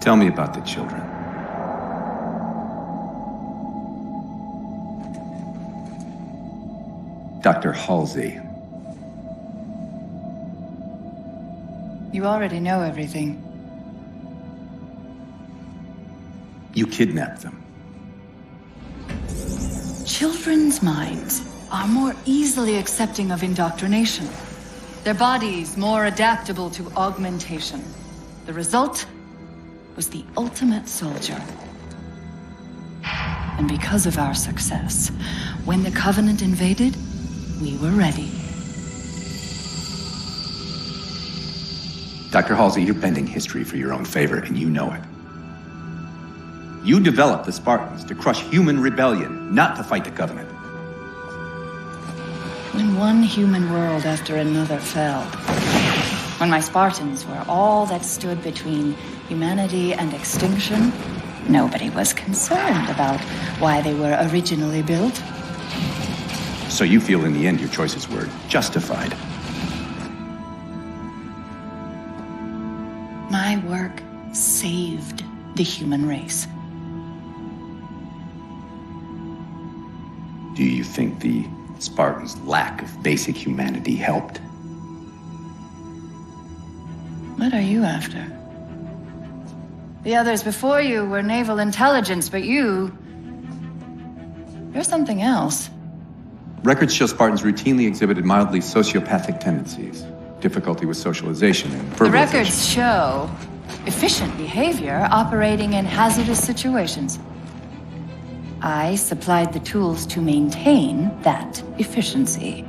Tell me about the children. Dr. Halsey. You already know everything. You kidnapped them. Children's minds are more easily accepting of indoctrination. Their bodies more adaptable to augmentation. The result was the ultimate soldier. And because of our success, when the Covenant invaded, we were ready. Dr. Halsey, you're bending history for your own favor, and you know it. You developed the Spartans to crush human rebellion, not to fight the Covenant. When one human world after another fell, when my Spartans were all that stood between humanity and extinction, nobody was concerned about why they were originally built. So you feel in the end your choices were justified? My work saved the human race. Do you think the Spartans' lack of basic humanity helped? What are you after? The others before you were naval intelligence, but you're something else. Records show Spartans routinely exhibited mildly sociopathic tendencies, difficulty with socialization and verbalization. The records show efficient behavior operating in hazardous situations. I supplied the tools to maintain that efficiency.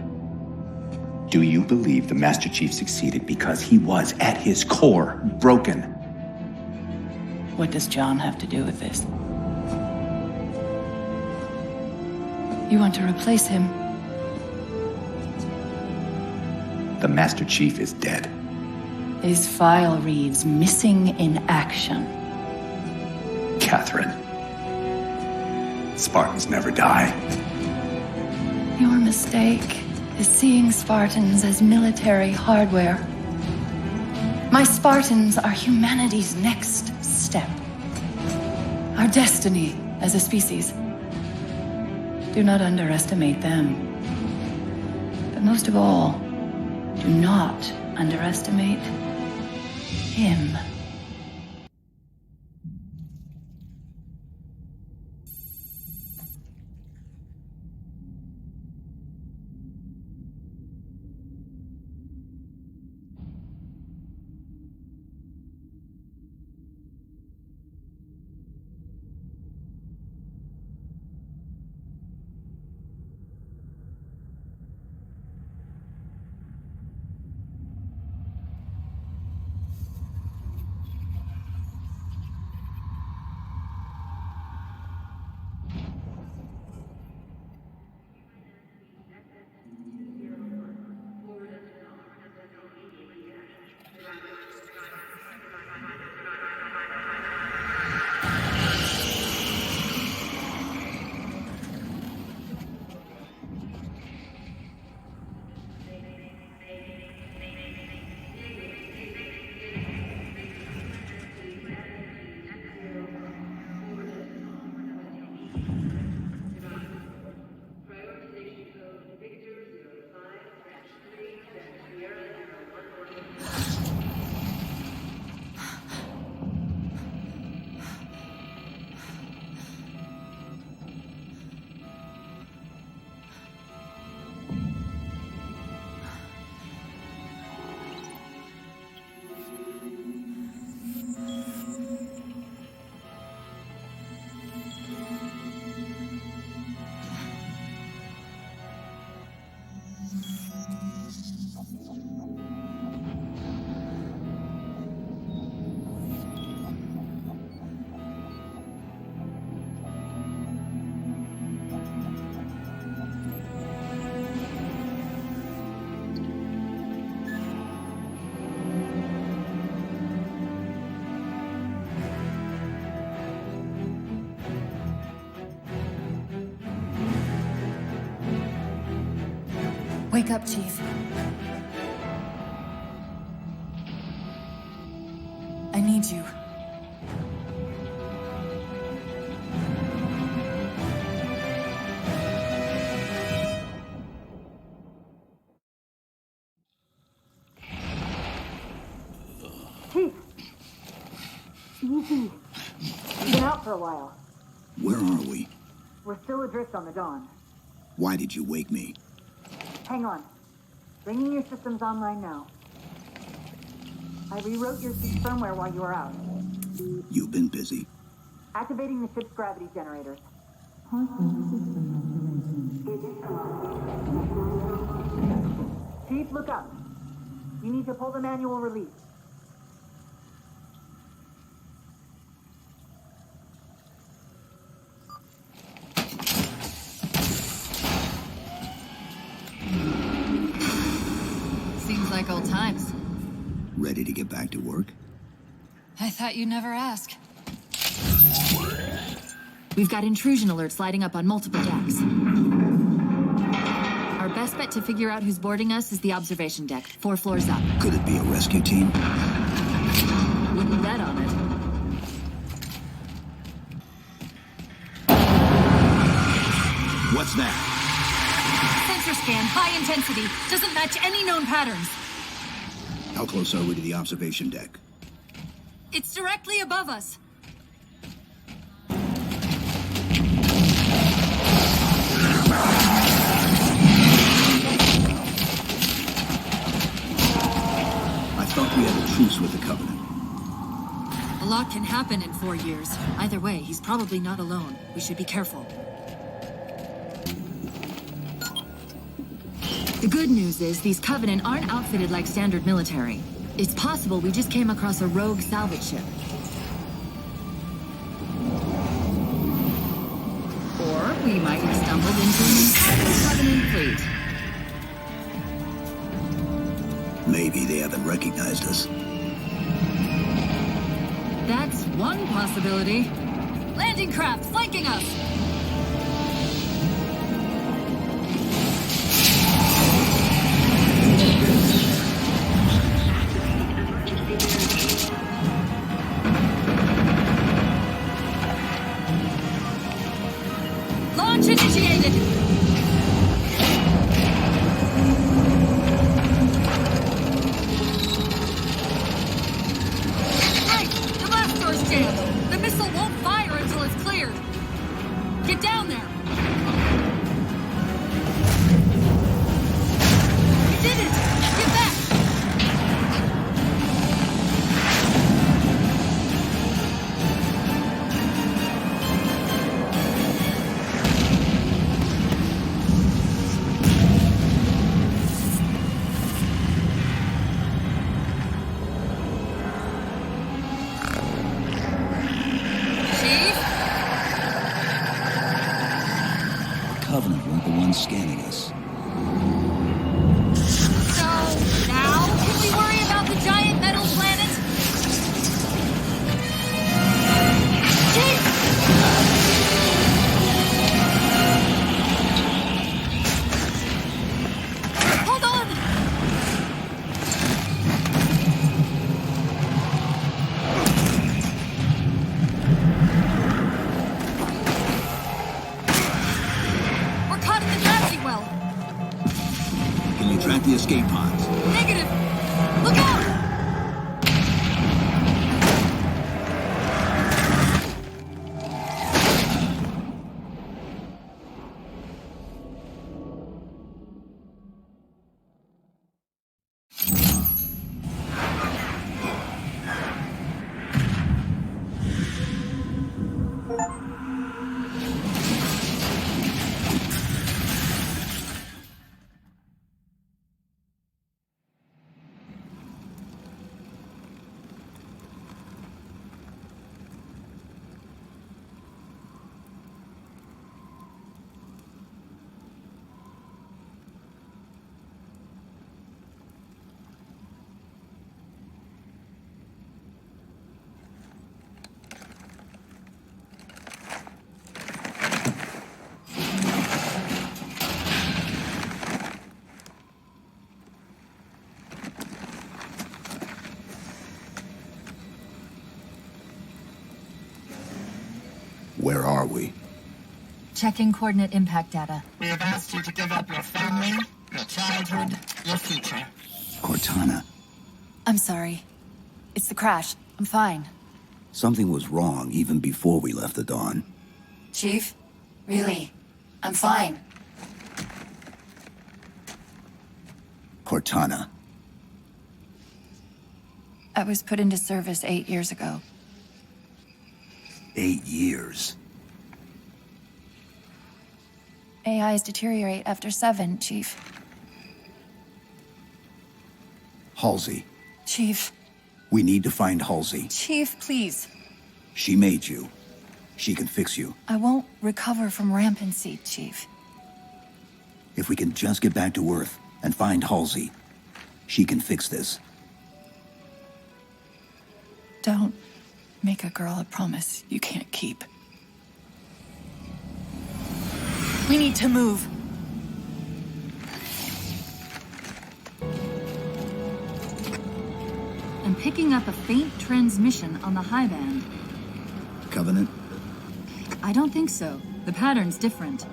Do you believe the Master Chief succeeded because he was, at his core, broken? What does John have to do with this? You want to replace him? The Master Chief is dead. His file reads missing in action. Catherine. Spartans never die. Your mistake is seeing Spartans as military hardware. My Spartans are humanity's next step. Our destiny as a species. Do not underestimate them. But most of all, do not underestimate him. Wake up, Chief. I need you. Easy. You've been out for a while. Where are we? We're still adrift on the Dawn. Why did you wake me? Hang on. Bringing your systems online now. I rewrote your ship's firmware while you were out. You've been busy. Activating the ship's gravity generators. Chief, look up. You need to pull the manual release. Seems like old times. Ready to get back to work? I thought you'd never ask. We've got intrusion alerts lighting up on multiple decks. Our best bet to figure out who's boarding us is the observation deck, 4 floors up. Could it be a rescue team? Wouldn't bet on it. What's that? Sensor scan, high intensity. Doesn't match any known patterns. How close are we to the observation deck? It's directly above us. I thought we had a truce with the Covenant. A lot can happen in 4 years. Either way, he's probably not alone. We should be careful. The good news is these Covenant aren't outfitted like standard military. It's possible we just came across a rogue salvage ship. Or we might have stumbled into an entire Covenant fleet. Maybe they haven't recognized us. That's one possibility. Landing craft flanking us! Launch initiated! Right! The blast door's jammed! The missile won't fire until it's cleared! Get down there! You did it! Get back! Chief? Covenant weren't the ones scanning us. So, now can we worry about the giant metal planet? Chief! Hold on! We're caught in the gravity well. Can you track the escape pods? Negative! Look out! Where are we? Checking coordinate impact data. We have asked you to give up your family, your childhood, your future. Cortana. I'm sorry. It's the crash. I'm fine. Something was wrong even before we left the Dawn. Chief? Really? I'm fine. Cortana. I was put into service 8 years ago. 8 years. AIs deteriorate after 7, Chief. Halsey. Chief. We need to find Halsey. Chief, please. She made you. She can fix you. I won't recover from rampancy, Chief. If we can just get back to Earth and find Halsey, she can fix this. Don't make a girl a promise you can't keep. We need to move. I'm picking up a faint transmission on the high band. Covenant? I don't think so. The pattern's different.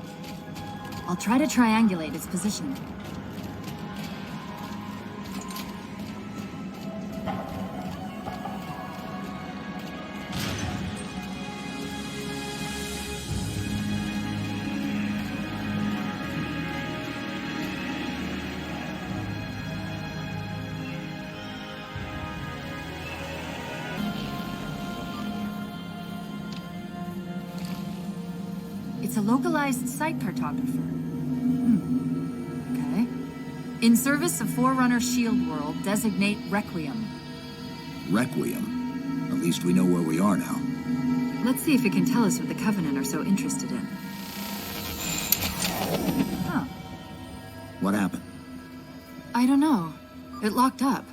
I'll try to triangulate its position. It's a localized site cartographer. Okay. In service of Forerunner Shield World, designate Requiem. Requiem. At least we know where we are now. Let's see if it can tell us what the Covenant are so interested in. Huh. What happened? I don't know. It locked up.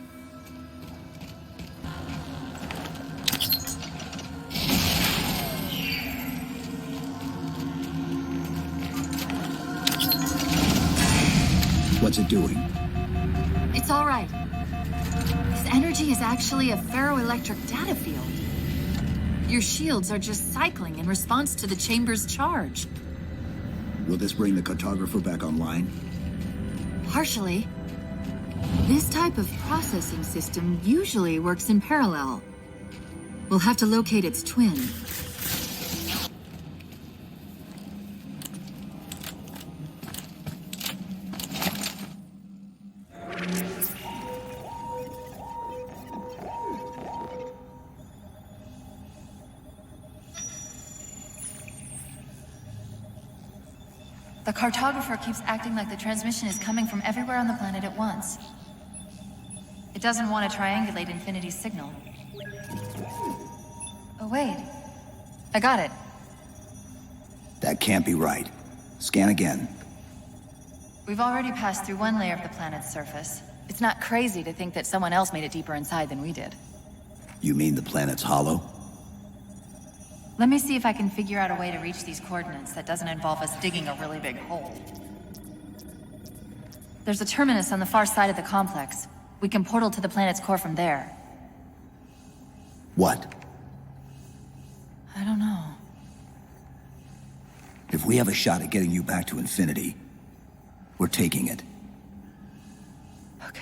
What's it doing? It's all right. This energy is actually a ferroelectric data field. Your shields are just cycling in response to the chamber's charge. Will this bring the cartographer back online? Partially. This type of processing system usually works in parallel. We'll have to locate its twin. The cartographer keeps acting like the transmission is coming from everywhere on the planet at once. It doesn't want to triangulate Infinity's signal. Oh, wait. I got it. That can't be right. Scan again. We've already passed through one layer of the planet's surface. It's not crazy to think that someone else made it deeper inside than we did. You mean the planet's hollow? Let me see if I can figure out a way to reach these coordinates that doesn't involve us digging a really big hole. There's a terminus on the far side of the complex. We can portal to the planet's core from there. What? I don't know. If we have a shot at getting you back to Infinity, we're taking it. Okay.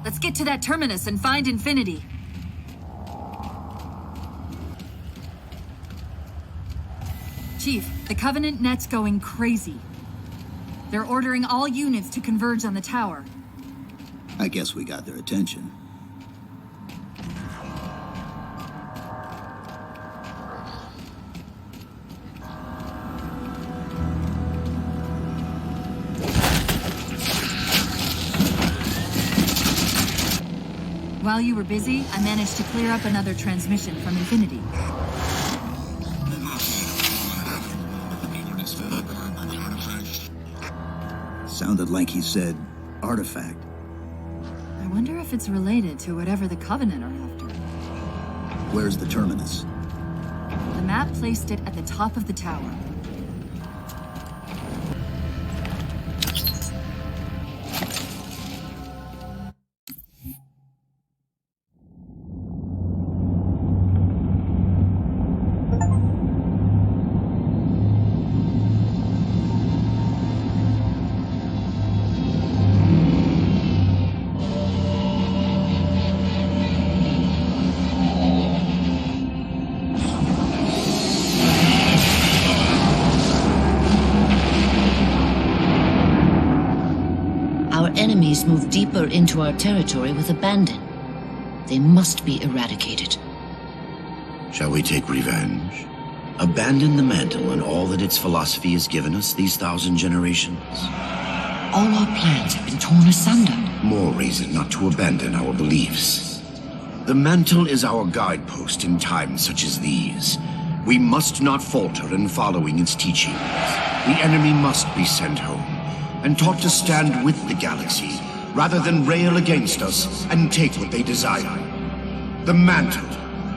Let's get to that terminus and find Infinity. Chief, the Covenant net's going crazy. They're ordering all units to converge on the tower. I guess we got their attention. While you were busy, I managed to clear up another transmission from Infinity. Sounded like he said, artifact. I wonder if it's related to whatever the Covenant are after. Where's the terminus? The map placed it at the top of the tower. move deeper into our territory with abandon. They must be eradicated. Shall we take revenge? Abandon the mantle and all that its philosophy has given us these 1,000 generations? All our plans have been torn asunder. More reason not to abandon our beliefs. The mantle is our guidepost in times such as these. We must not falter in following its teachings. The enemy must be sent home and taught to stand with the galaxy rather than rail against us and take what they desire. The mantle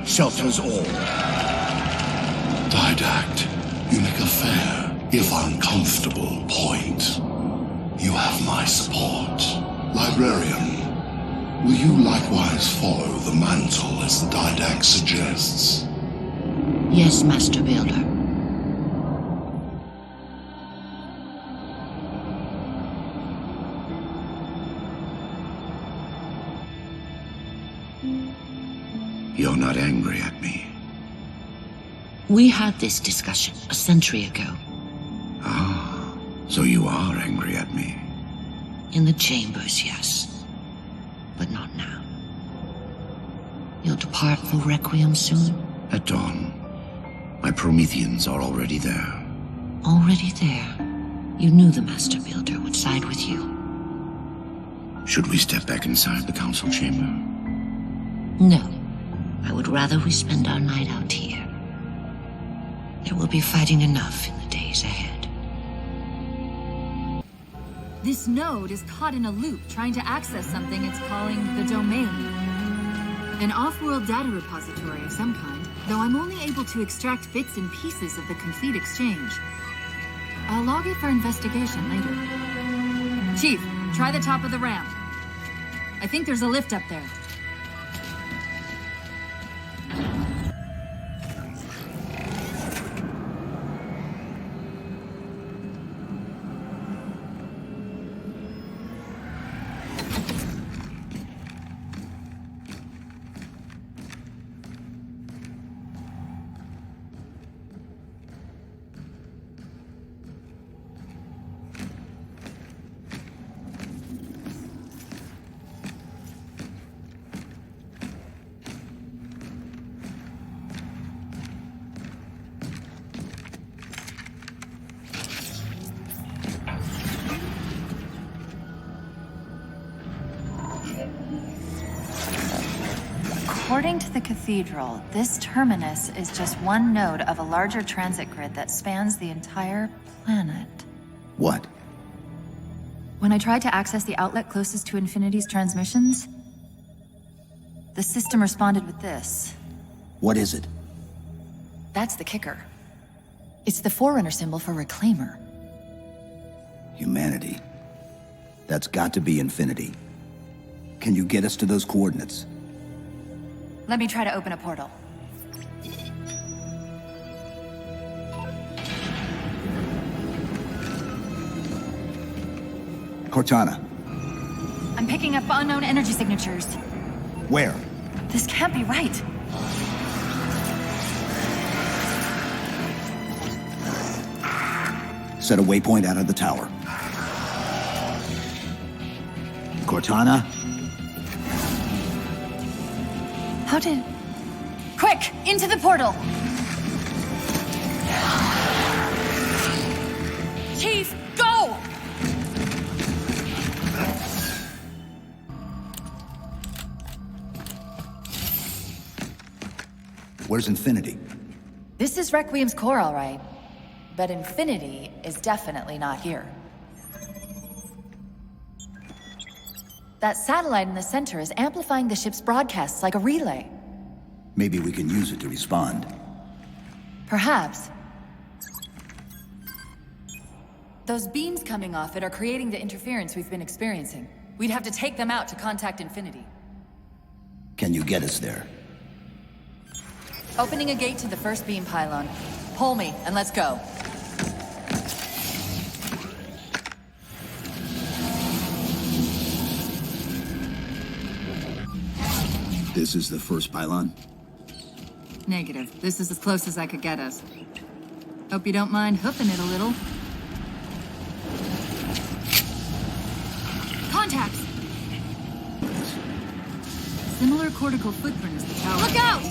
shelters all. Didact, you make a fair, if uncomfortable, point. You have my support. Librarian, will you likewise follow the mantle as the Didact suggests? Yes, Master Builder. You're not angry at me. We had this discussion a century ago. Ah, so you are angry at me. In the chambers, yes. But not now. You'll depart for Requiem soon? At dawn. My Prometheans are already there. Already there. You knew the Master Builder would side with you. Should we step back inside the council chamber? No. I would rather we spend our night out here. There will be fighting enough in the days ahead. This node is caught in a loop trying to access something it's calling the domain. An off-world data repository of some kind, though I'm only able to extract bits and pieces of the complete exchange. I'll log it for investigation later. Chief, try the top of the ramp. I think there's a lift up there. According to the cathedral, this terminus is just one node of a larger transit grid that spans the entire planet. What? When I tried to access the outlet closest to Infinity's transmissions, the system responded with this. What is it? That's the kicker. It's the Forerunner symbol for Reclaimer. Humanity. That's got to be Infinity. Can you get us to those coordinates? Let me try to open a portal. Cortana. I'm picking up unknown energy signatures. Where? This can't be right. Set a waypoint out of the tower. Cortana? How did... Quick! Into the portal! Chief, go! Where's Infinity? This is Requiem's core, all right. But Infinity is definitely not here. That satellite in the center is amplifying the ship's broadcasts like a relay. Maybe we can use it to respond. Perhaps. Those beams coming off it are creating the interference we've been experiencing. We'd have to take them out to contact Infinity. Can you get us there? Opening a gate to the first beam pylon. Pull me, and let's go. This is the first pylon? Negative. This is as close as I could get us. Hope you don't mind hoofing it a little. Contacts! similar cortical footprint as the tower. Look out!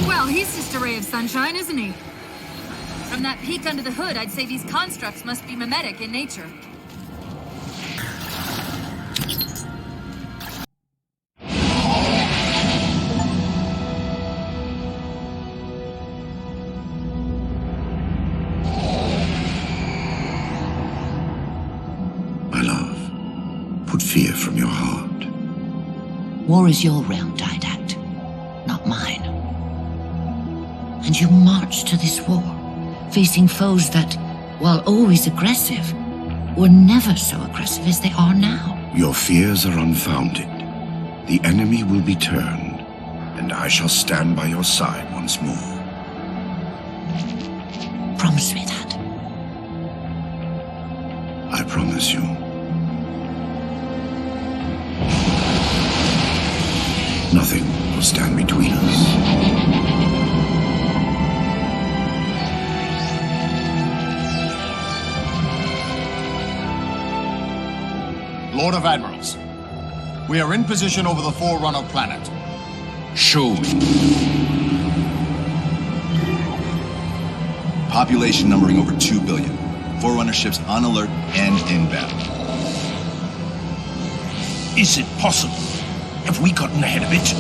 Well, he's just a ray of sunshine, isn't he? From that peek under the hood, I'd say these constructs must be mimetic in nature. My love, put fear from your heart. War is your realm, Didact, not mine. And you marched to this war, facing foes that, while always aggressive, were never so aggressive as they are now. Your fears are unfounded. The enemy will be turned, and I shall stand by your side once more. Promise me that. I promise you. Nothing will stand between us. Lord of Admirals, we are in position over the Forerunner planet. Show me. Population numbering over 2 billion. Forerunner ships on alert and inbound. Is it possible? Have we gotten ahead of it?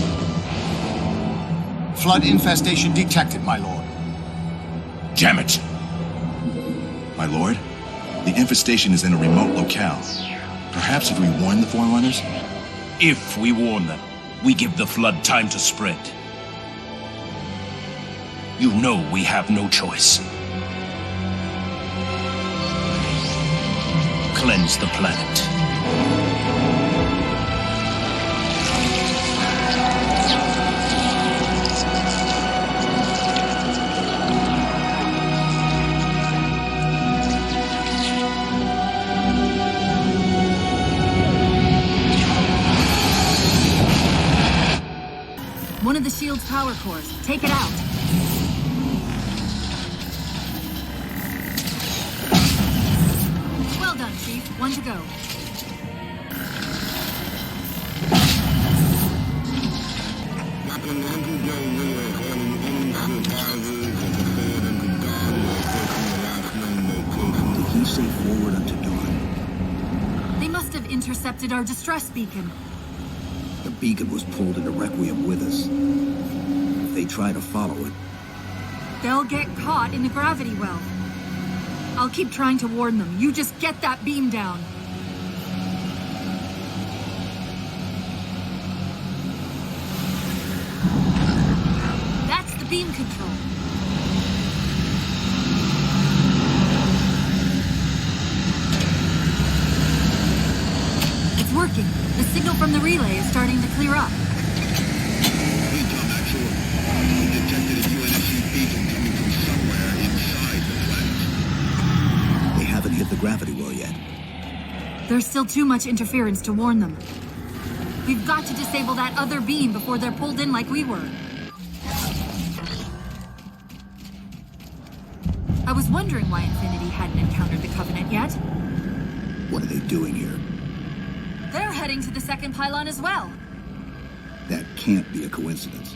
Flood infestation detected, my lord. Damn it! My lord, the infestation is in a remote locale. Perhaps if we warn the Forerunners? If we warn them, we give the Flood time to spread. You know we have no choice. Cleanse the planet. One of the shield's power cores. Take it out. Well done, Chief. One to go. Did he say forward unto dawn? They must have intercepted our distress beacon. The beacon was pulled into Requiem with us. If they try to follow it, They'll get caught in the gravity well. I'll keep trying to warn them. You just get that beam down. That's the beam control. It's working. The signal from the relay is starting to clear up. they haven't hit the gravity well yet. There's still too much interference to warn them. We've got to disable that other beam before they're pulled in like we were. I was wondering why Infinity hadn't encountered the Covenant yet. What are they doing here? They're heading to the second pylon as well. That can't be a coincidence.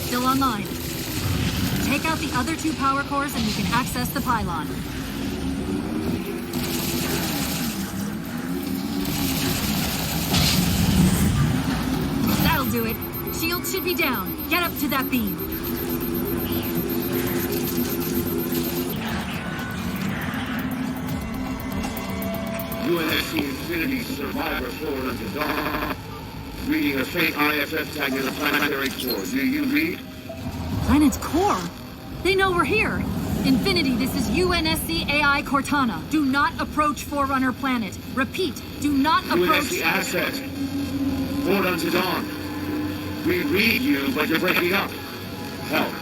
Still online. Take out the other two power cores and we can access the pylon. That'll do it. Shields should be down. Get up to that beam. UNSC Infinity Survivor forward unto dawn. Reading a faint IFF tag in the planetary core. Do you read? Planet's core? They know we're here. Infinity, this is UNSC AI Cortana. Do not approach Forerunner planet. Repeat, do not approach... UNSC asset. Forward unto dawn. We read you, but you're breaking up. Help.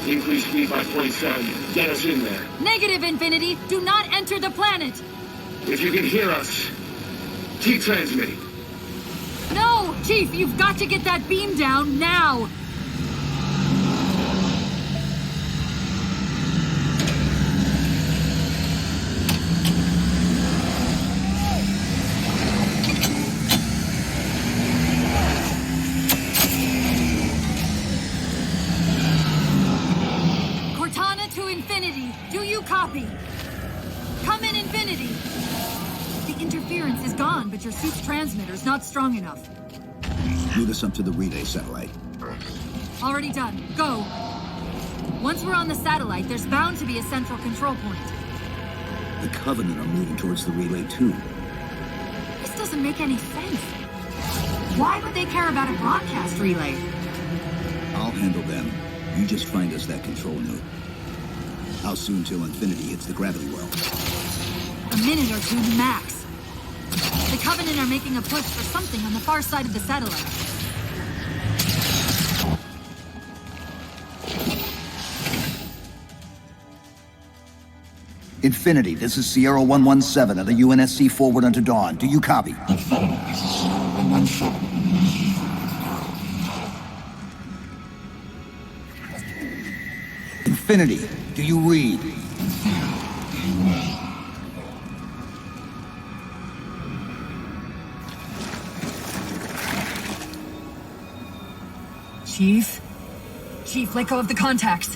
Increase speed by 0.7. Get us in there. Negative, Infinity. Do not enter the planet. If you can hear us, keep transmitting. No! Chief, you've got to get that beam down now! Do you copy? Come in, Infinity! The interference is gone, but your suit's transmitter's not strong enough. Move us up to the relay satellite. Already done. Go! Once we're on the satellite, there's bound to be a central control point. The Covenant are moving towards the relay too. This doesn't make any sense. Why would they care about a broadcast relay? I'll handle them. You just find us that control node. How soon till Infinity hits the gravity well? A minute or two max. The Covenant are making a push for something on the far side of the satellite. Infinity, this is Sierra 117 of the UNSC forward unto dawn. Do you copy? Infinity, do you read? Chief? Chief, let go of the contacts.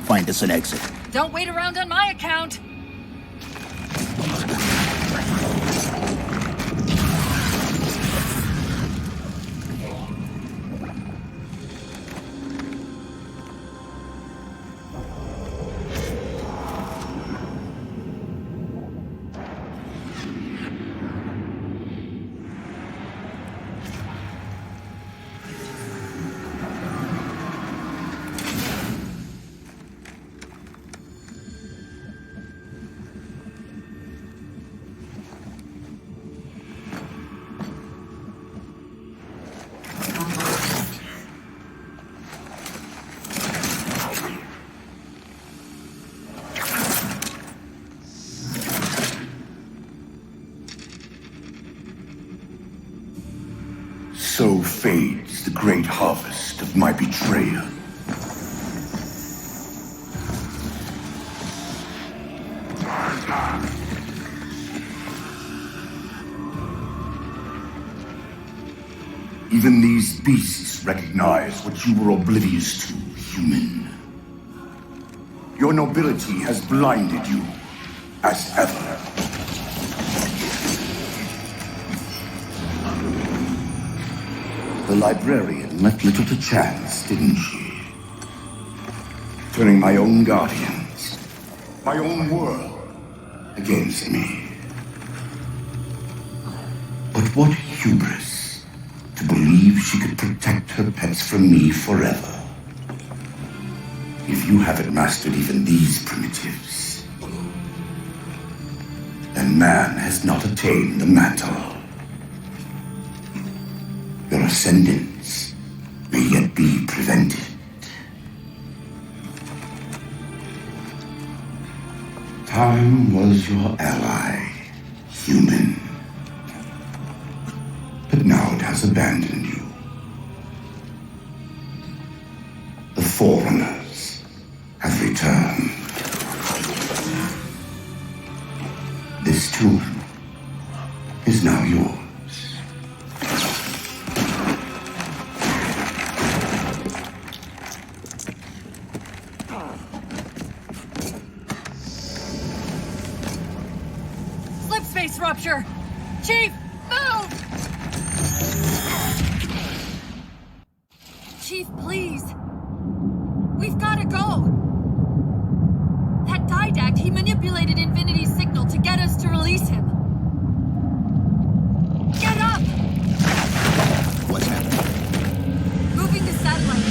Find us an exit. Don't wait around on my account! So fades the great harvest of my betrayal. Even these beasts recognize what you were oblivious to, human. Your nobility has blinded you, as ever. The librarian left little to chance, didn't she? Turning my own guardians, my own world, against me. But what hubris to believe she could protect her pets from me forever. If you haven't mastered even these primitives, then man has not attained the mantle. Your ascendance may yet be prevented. Time was your ally, human. But now it has abandoned you. The Forerunners have returned. This tomb is now yours. Slipspace rupture! Chief, move! Chief, please. We've gotta go. That Didact, he manipulated Infinity's signal to get us to release him. Get up! What's happening? Moving the satellite to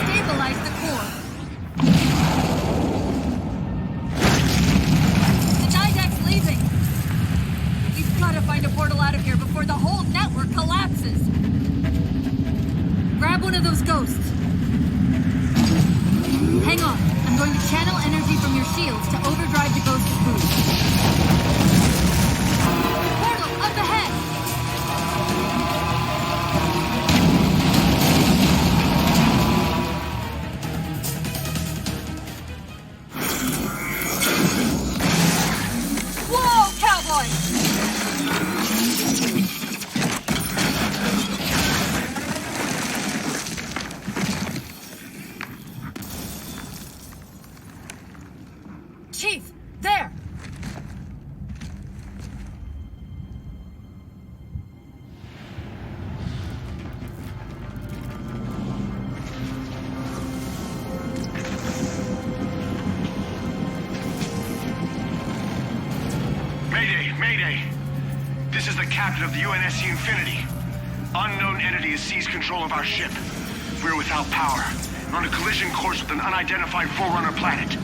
stabilize the core. The Didact's leaving. We've gotta find a portal out of here before the whole network collapses. Grab one of those ghosts. Hang on. I'm going to channel energy from your shields to overdrive the ghost's boost. Portal up ahead! Whoa, cowboy! Chief! There! Mayday! This is the captain of the UNSC Infinity. Unknown entity has seized control of our ship. We're without power and on a collision course with an unidentified Forerunner planet.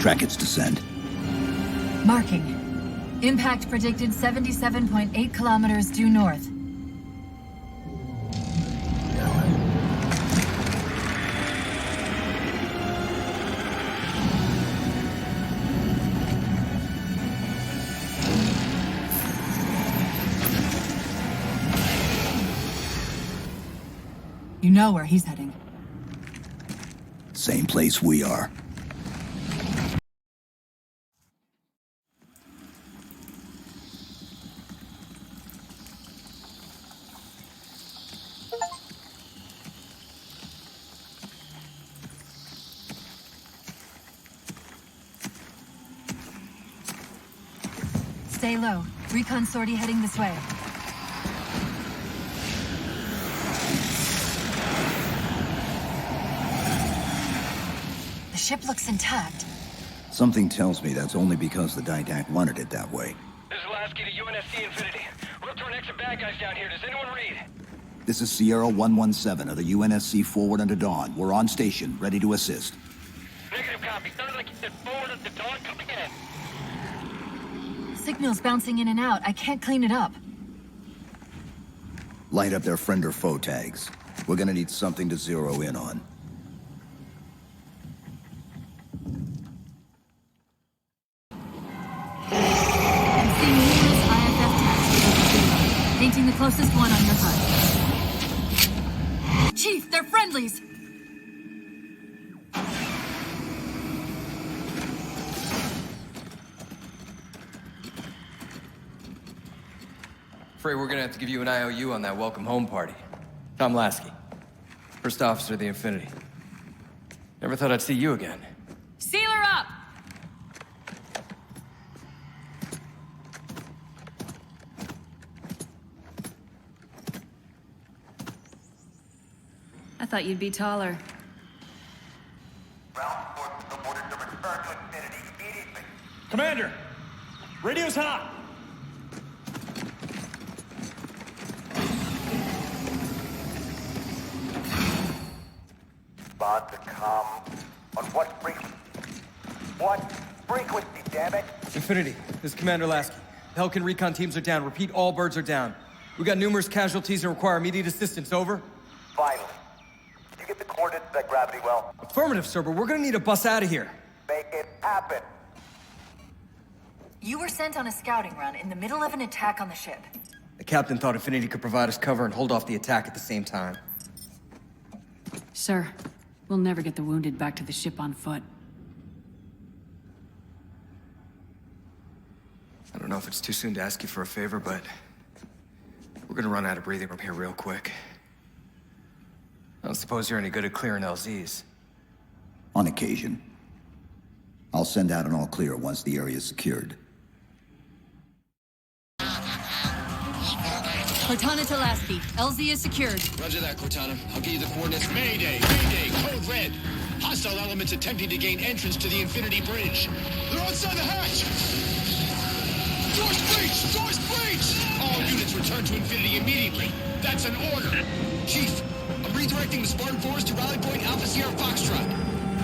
Track its descent. Marking. Impact predicted 77.8 kilometers due north. You know where he's heading. Same place we are. Stay low. Recon sortie heading this way. The ship looks intact. Something tells me that's only because the Didact wanted it that way. This is Lasky to UNSC Infinity. We're up to our next bad guys down here. Does anyone read? This is Sierra 117 of the UNSC Forward Unto Dawn. We're on station, ready to assist. Negative copy. Sounded like you said Forward Unto Dawn. Come again. Signal's bouncing in and out. I can't clean it up. Light up their friend or foe tags. We're gonna need something to zero in on. I'm seeing numerous IFF tags. Painting the closest one on your HUD. Chief, they're friendlies! Afraid we're gonna have to give you an IOU on that welcome home party. Tom Lasky, first officer of the Infinity. Never thought I'd see you again. Seal her up! I thought you'd be taller. Commander! Radio's hot! About to come on what frequency? What frequency, damn it? Infinity, this is Commander Lasky. The Helkin recon teams are down. Repeat, all birds are down. We got numerous casualties and require immediate assistance. Over. Finally. Did you get the coordinates of that gravity well? Affirmative, sir, but we're gonna need a bus out of here. Make it happen. You were sent on a scouting run in the middle of an attack on the ship. The captain thought Infinity could provide us cover and hold off the attack at the same time. Sir, we'll never get the wounded back to the ship on foot. I don't know if it's too soon to ask you for a favor, but we're gonna run out of breathing room here real quick. I don't suppose you're any good at clearing LZs. On occasion. I'll send out an all clear once the area is secured. Cortana to Lasky. LZ is secured. Roger that, Cortana. I'll give you the coordinates. Mayday! Mayday! Code red! Hostile elements attempting to gain entrance to the Infinity Bridge. They're outside the hatch! Doors breached! Doors breached! All units return to Infinity immediately. That's an order. Chief, I'm redirecting the Spartan Force to Rally Point Alpha Sierra Foxtrot.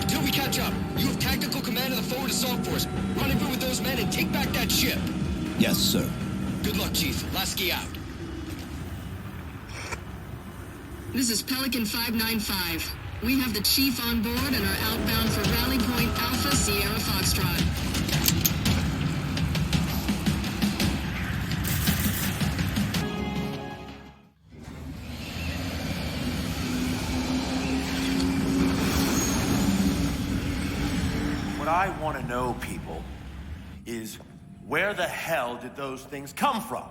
Until we catch up, you have tactical command of the forward assault force. Rendezvous with those men and take back that ship. Yes, sir. Good luck, Chief. Lasky out. This is Pelican 595. We have the Chief on board and are outbound for Rally Point Alpha Sierra Foxtrot. What I want to know, people, is Where the hell did those things come from?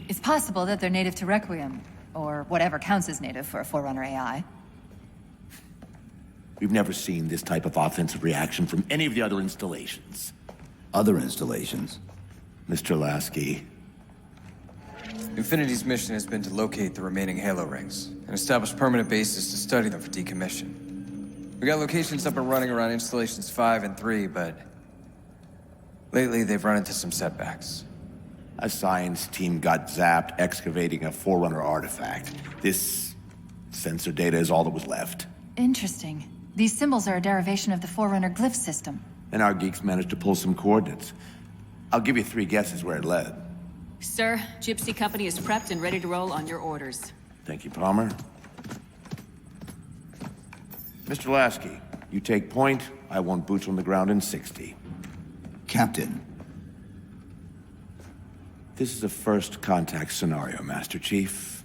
It's possible that they're native to Requiem, or whatever counts as native for a Forerunner AI. We've never seen this type of offensive reaction from any of the other installations. Other installations? Mr. Lasky. Infinity's mission has been to locate the remaining Halo rings and establish permanent bases to study them for decommission. We got locations up and running around installations 5 and 3, but lately they've run into some setbacks. A science team got zapped excavating a Forerunner artifact. This sensor data is all that was left. Interesting. These symbols are a derivation of the Forerunner glyph system. And our geeks managed to pull some coordinates. I'll give you 3 guesses where it led. Sir, Gypsy Company is prepped and ready to roll on your orders. Thank you, Palmer. Mr. Lasky, you take point. I want boots on the ground in 60. Captain. This is a first contact scenario, Master Chief.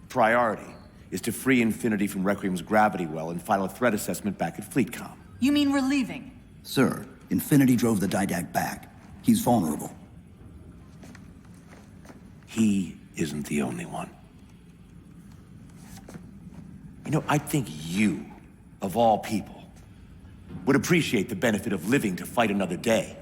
Priority is to free Infinity from Requiem's gravity well and file a threat assessment back at FleetCom. You mean we're leaving? Sir, Infinity drove the Didact back. He's vulnerable. He isn't the only one. You know, I think you, of all people, would appreciate the benefit of living to fight another day.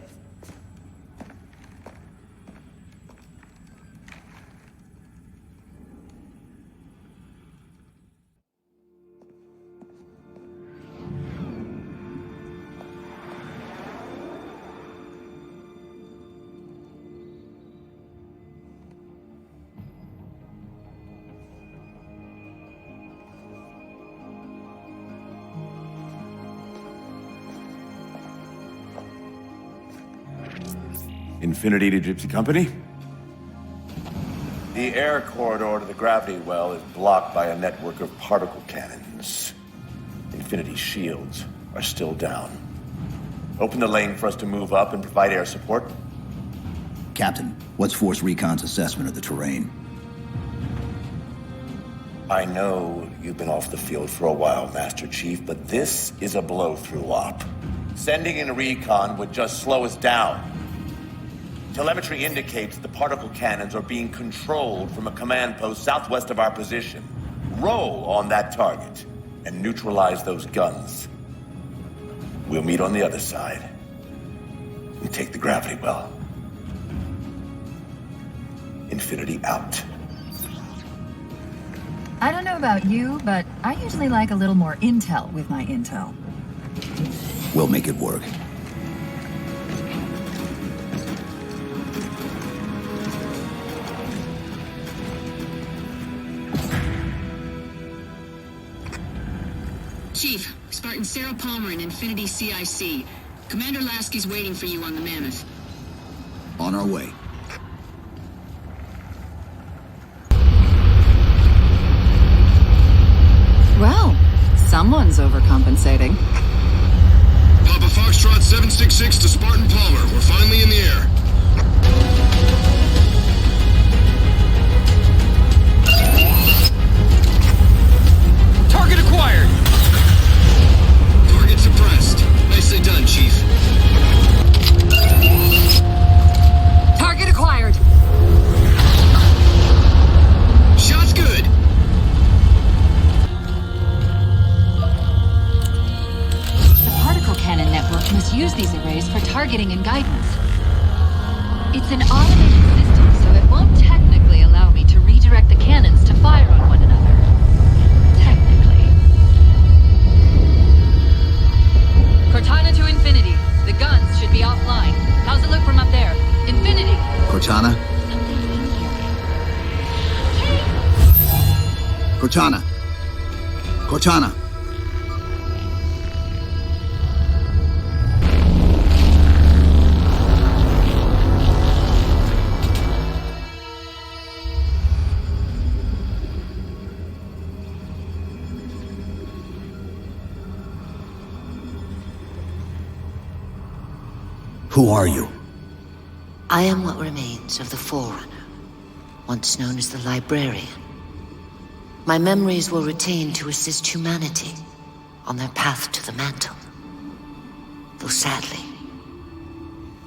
Infinity to Gypsy Company? The air corridor to the gravity well is blocked by a network of particle cannons. Infinity's shields are still down. Open the lane for us to move up and provide air support. Captain, what's Force Recon's assessment of the terrain? I know you've been off the field for a while, Master Chief, but this is a blow-through op. Sending in a recon would just slow us down. Telemetry indicates the particle cannons are being controlled from a command post southwest of our position. Roll on that target and neutralize those guns. We'll meet on the other side and take the gravity well. Infinity out. I don't know about you, but I usually like a little more intel with my intel. We'll make it work. Chief, Spartan Sarah Palmer in Infinity CIC. Commander Lasky's waiting for you on the Mammoth. On our way. Well, someone's overcompensating. Papa Foxtrot 766 to Spartan Palmer. We're finally in the air. Target acquired! Target suppressed. Nicely done, Chief. Target acquired! Shot's good. The particle cannon network must use these arrays for targeting and guidance. It's an automated system, so it won't technically allow me to redirect the cannons to fire on one another. Cortana to Infinity. The guns should be offline. How's it look from up there? Infinity! Cortana? Cortana! Cortana! Who are you? I am what remains of the Forerunner, once known as the Librarian. My memories were retained to assist humanity on their path to the mantle. Though sadly,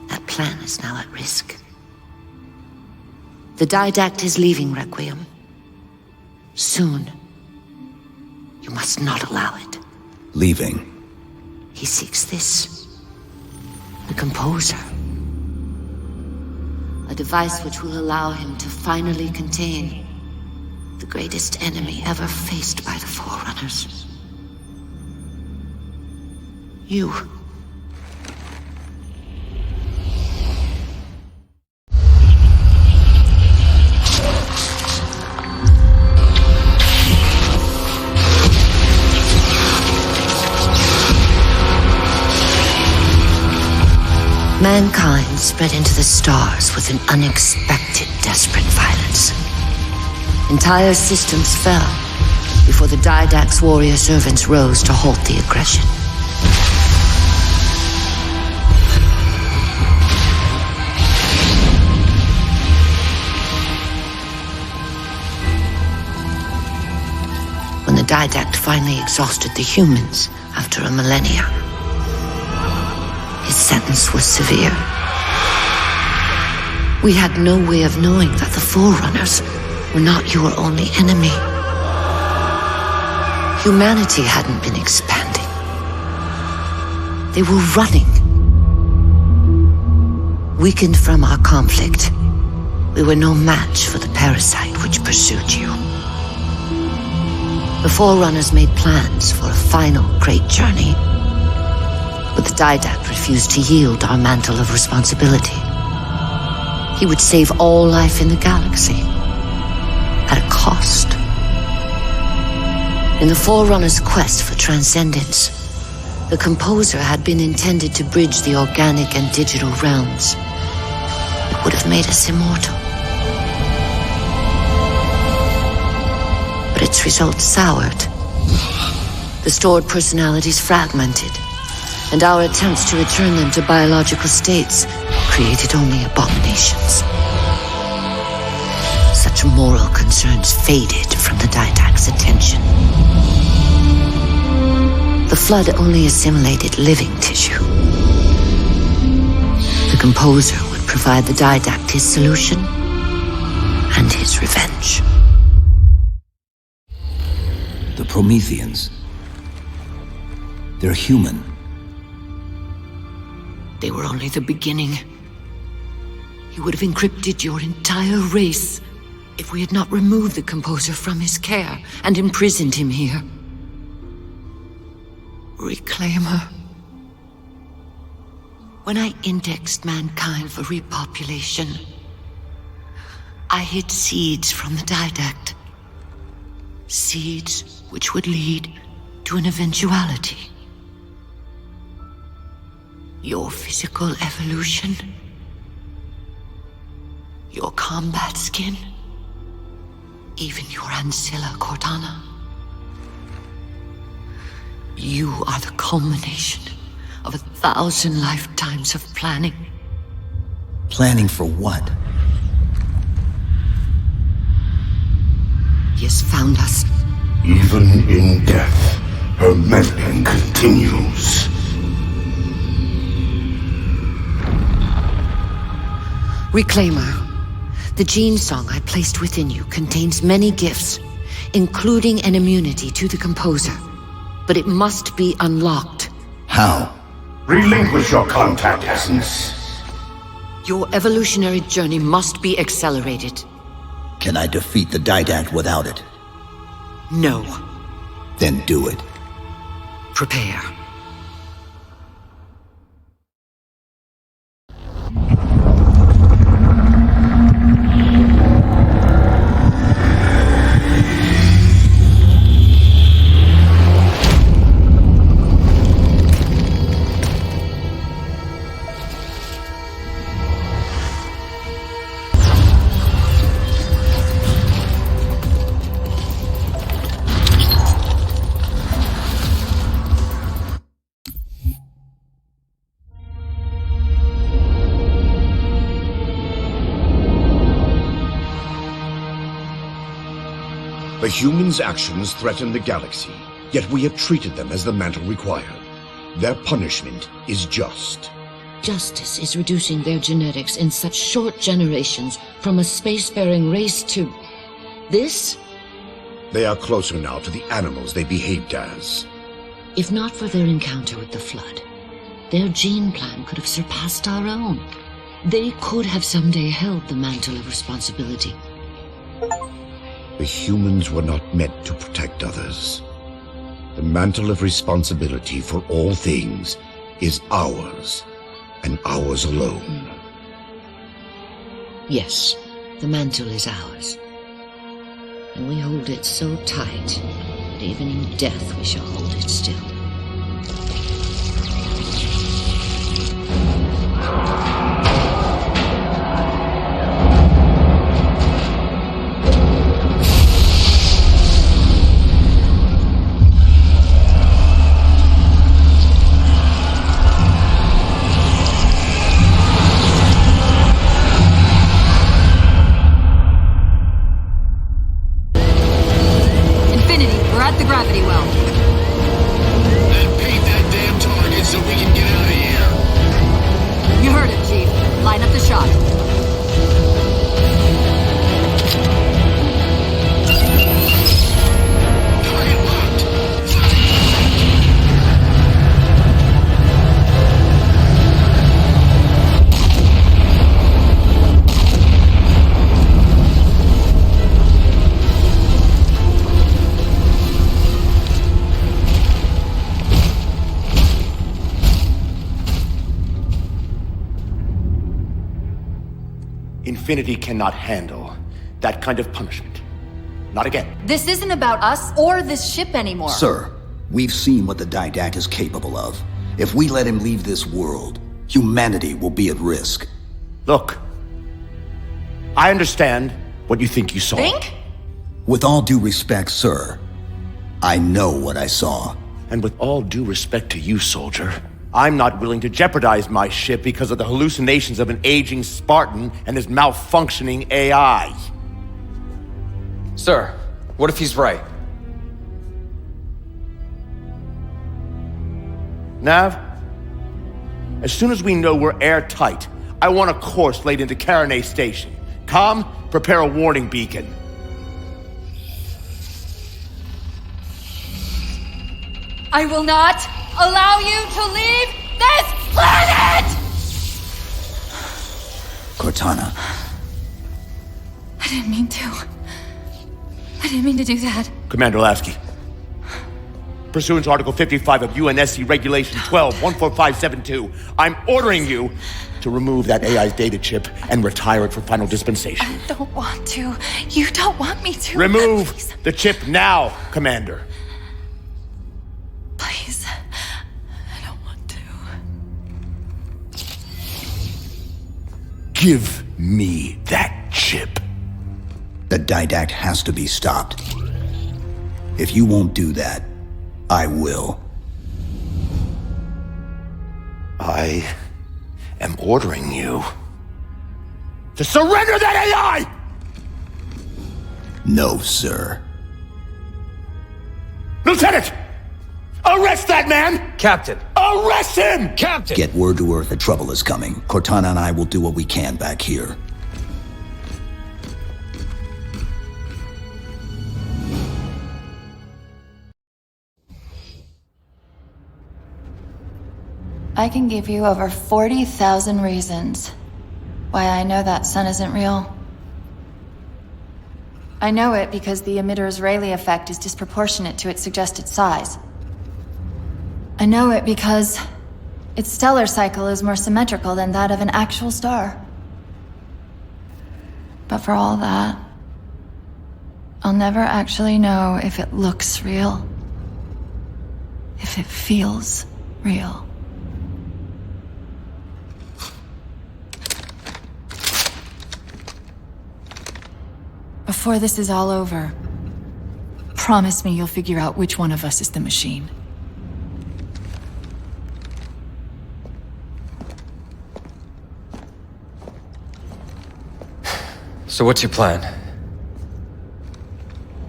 that plan clan is now at risk. The Didact is leaving Requiem. Soon. You must not allow it. Leaving? He seeks this. The Composer. A device which will allow him to finally contain the greatest enemy ever faced by the Forerunners. You. Mankind spread into the stars with an unexpected, desperate violence. Entire systems fell before the Didact's warrior servants rose to halt the aggression. When the Didact finally exhausted the humans after a millennia, his sentence was severe. We had no way of knowing that the Forerunners were not your only enemy. Humanity hadn't been expanding. They were running. Weakened from our conflict, we were no match for the parasite which pursued you. The Forerunners made plans for a final great journey, but the Didact refused to yield our mantle of responsibility. He would save all life in the galaxy, at a cost. In the Forerunners' quest for transcendence, the Composer had been intended to bridge the organic and digital realms. It would have made us immortal. But its results soured. The stored personalities fragmented, and our attempts to return them to biological states created only abominations. Such moral concerns faded from the Didact's attention. The Flood only assimilated living tissue. The Composer would provide the Didact his solution and his revenge. The Prometheans. They're human. They were only the beginning. He would have encrypted your entire race if we had not removed the Composer from his care and imprisoned him here. RiDDLeR. When I indexed mankind for repopulation, I hid seeds from the Didact. Seeds which would lead to an eventuality. Your physical evolution, your combat skin, even your ancilla Cortana. You are the culmination of 1,000 lifetimes of planning. Planning for what? He has found us. Even in death, her meddling continues. RiDDLeR. The gene song I placed within you contains many gifts, including an immunity to the Composer. But it must be unlocked. How? Relinquish your contact essence. Your evolutionary journey must be accelerated. Can I defeat the Didact without it? No. Then do it. Prepare. The humans' actions threaten the galaxy, yet we have treated them as the mantle required. Their punishment is just. Justice is reducing their genetics in such short generations from a spacefaring race to... this? They are closer now to the animals they behaved as. If not for their encounter with the Flood, their gene plan could have surpassed our own. They could have someday held the mantle of responsibility. The humans were not meant to protect others. The mantle of responsibility for all things is ours, and ours alone. Yes, the mantle is ours. And we hold it so tight that even in death we shall hold it still. Infinity cannot handle that kind of punishment. Not again. This isn't about us or this ship anymore. Sir, we've seen what the Didact is capable of. If we let him leave this world, humanity will be at risk. Look, I understand what you think you saw. Think? With all due respect, sir, I know what I saw. And with all due respect to you, soldier, I'm not willing to jeopardize my ship because of the hallucinations of an aging Spartan and his malfunctioning AI. Sir, what if he's right? Nav, as soon as we know we're airtight, I want a course laid into Caranay Station. Com, prepare a warning beacon. I will not allow you to leave this planet! Cortana. I didn't mean to. I didn't mean to do that. Commander Lasky. Pursuant to Article 55 of UNSC Regulation 12-14572, I'm ordering you to remove that AI's data chip and retire it for final dispensation. I don't want to. You don't want me to. Remove Please. the chip now, Commander. Please. I don't want to. Give me that chip. The Didact has to be stopped. If you won't do that, I will. I am ordering you to surrender that AI! No, sir. Lieutenant! Arrest that man! Captain! Arrest him! Captain! Get word to Earth that trouble is coming. Cortana and I will do what we can back here. I can give you over 40,000 reasons why I know that sun isn't real. I know it because the emitter's Rayleigh effect is disproportionate to its suggested size. I know it because its stellar cycle is more symmetrical than that of an actual star. But for all that, I'll never actually know if it looks real, if it feels real. Before this is all over, promise me you'll figure out which one of us is the machine. So what's your plan?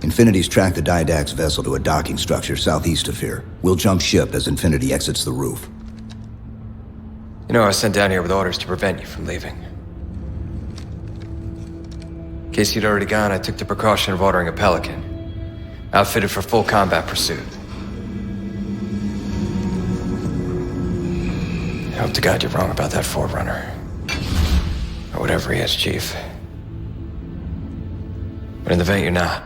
Infinity's tracked the Didact's vessel to a docking structure southeast of here. We'll jump ship as Infinity exits the roof. You know, I was sent down here with orders to prevent you from leaving. In case you'd already gone, I took the precaution of ordering a Pelican, outfitted for full combat pursuit. I hope to God you're wrong about that Forerunner. Or whatever he is, Chief. But in the event you're not.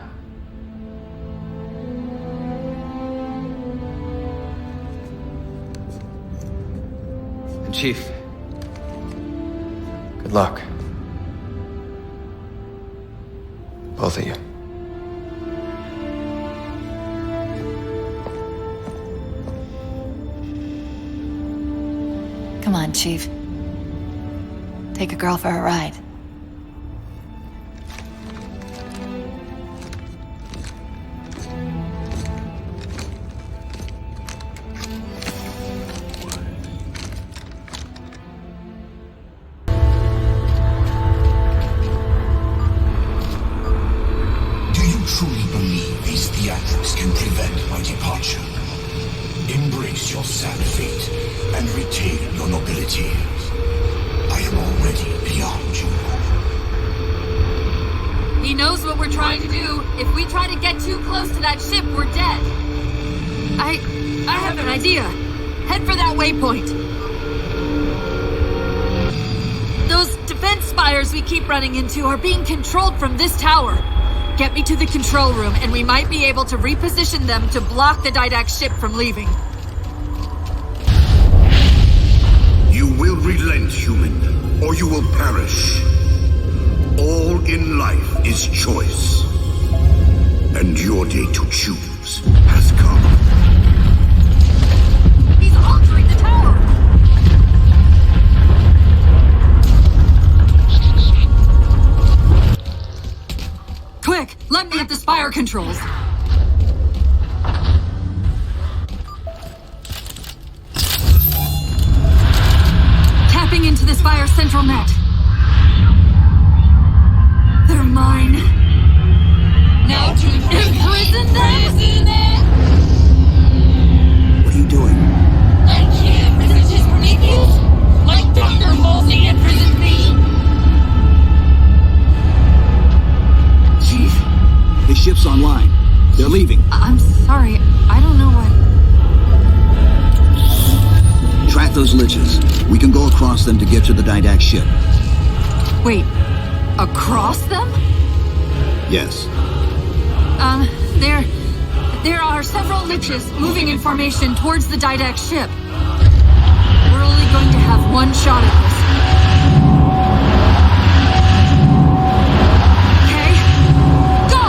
And Chief, good luck. Both of you. Come on, Chief. Take a girl for a ride. Do you truly believe these theatrics can prevent my departure? Embrace your sad fate and retain your nobility. I am already beyond you. He knows what we're trying to do. If we try to get too close to that ship, we're dead. I have an idea. Head for that waypoint. Those defense spires we keep running into are being controlled from this tower. Get me to the control room, and we might be able to reposition them to block the Didact ship from leaving. You will relent, human, or you will perish. All in life is choice. And your day to choose has come. He's altering the tower! Quick, let me at the spire controls. Tapping into the spire central net. They're mine. Now to imprison them? What are you doing? I can't resist his Prometheus! My thunder mostly imprisoned me! Chief? The ship's online. They're leaving. I'm sorry, I don't know what... Track those liches. We can go across them to get to the Didact ship. Wait, across them? Yes. There are several liches moving in formation towards the Didact ship. We're only going to have one shot at this. Okay, go!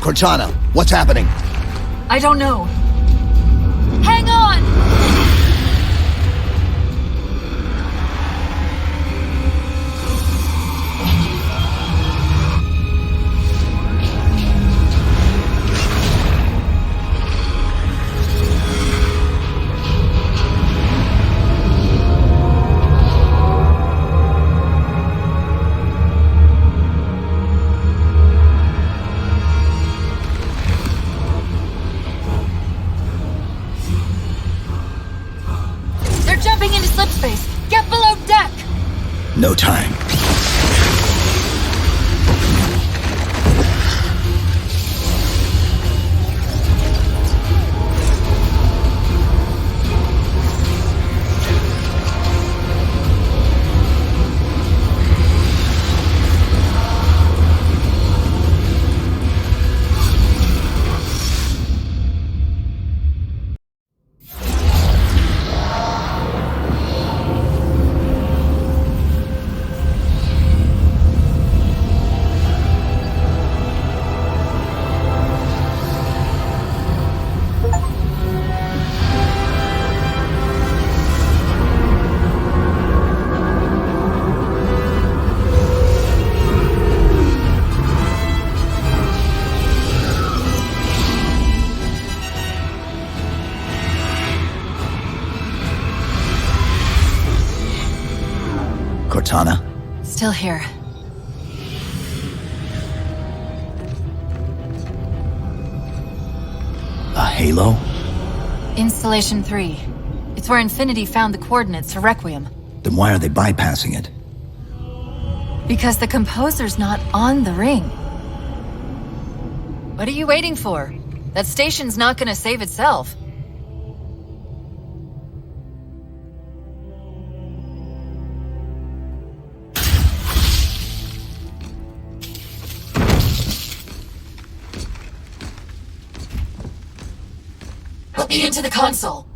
Cortana, what's happening? I don't know. Hang on! Jumping into slipspace! Get below deck! No time. Cortana? Still here. A halo? Installation 3. It's where Infinity found the coordinates for Requiem. Then why are they bypassing it? Because the composer's not on the ring. What are you waiting for? That station's not gonna save itself. Put me into the console.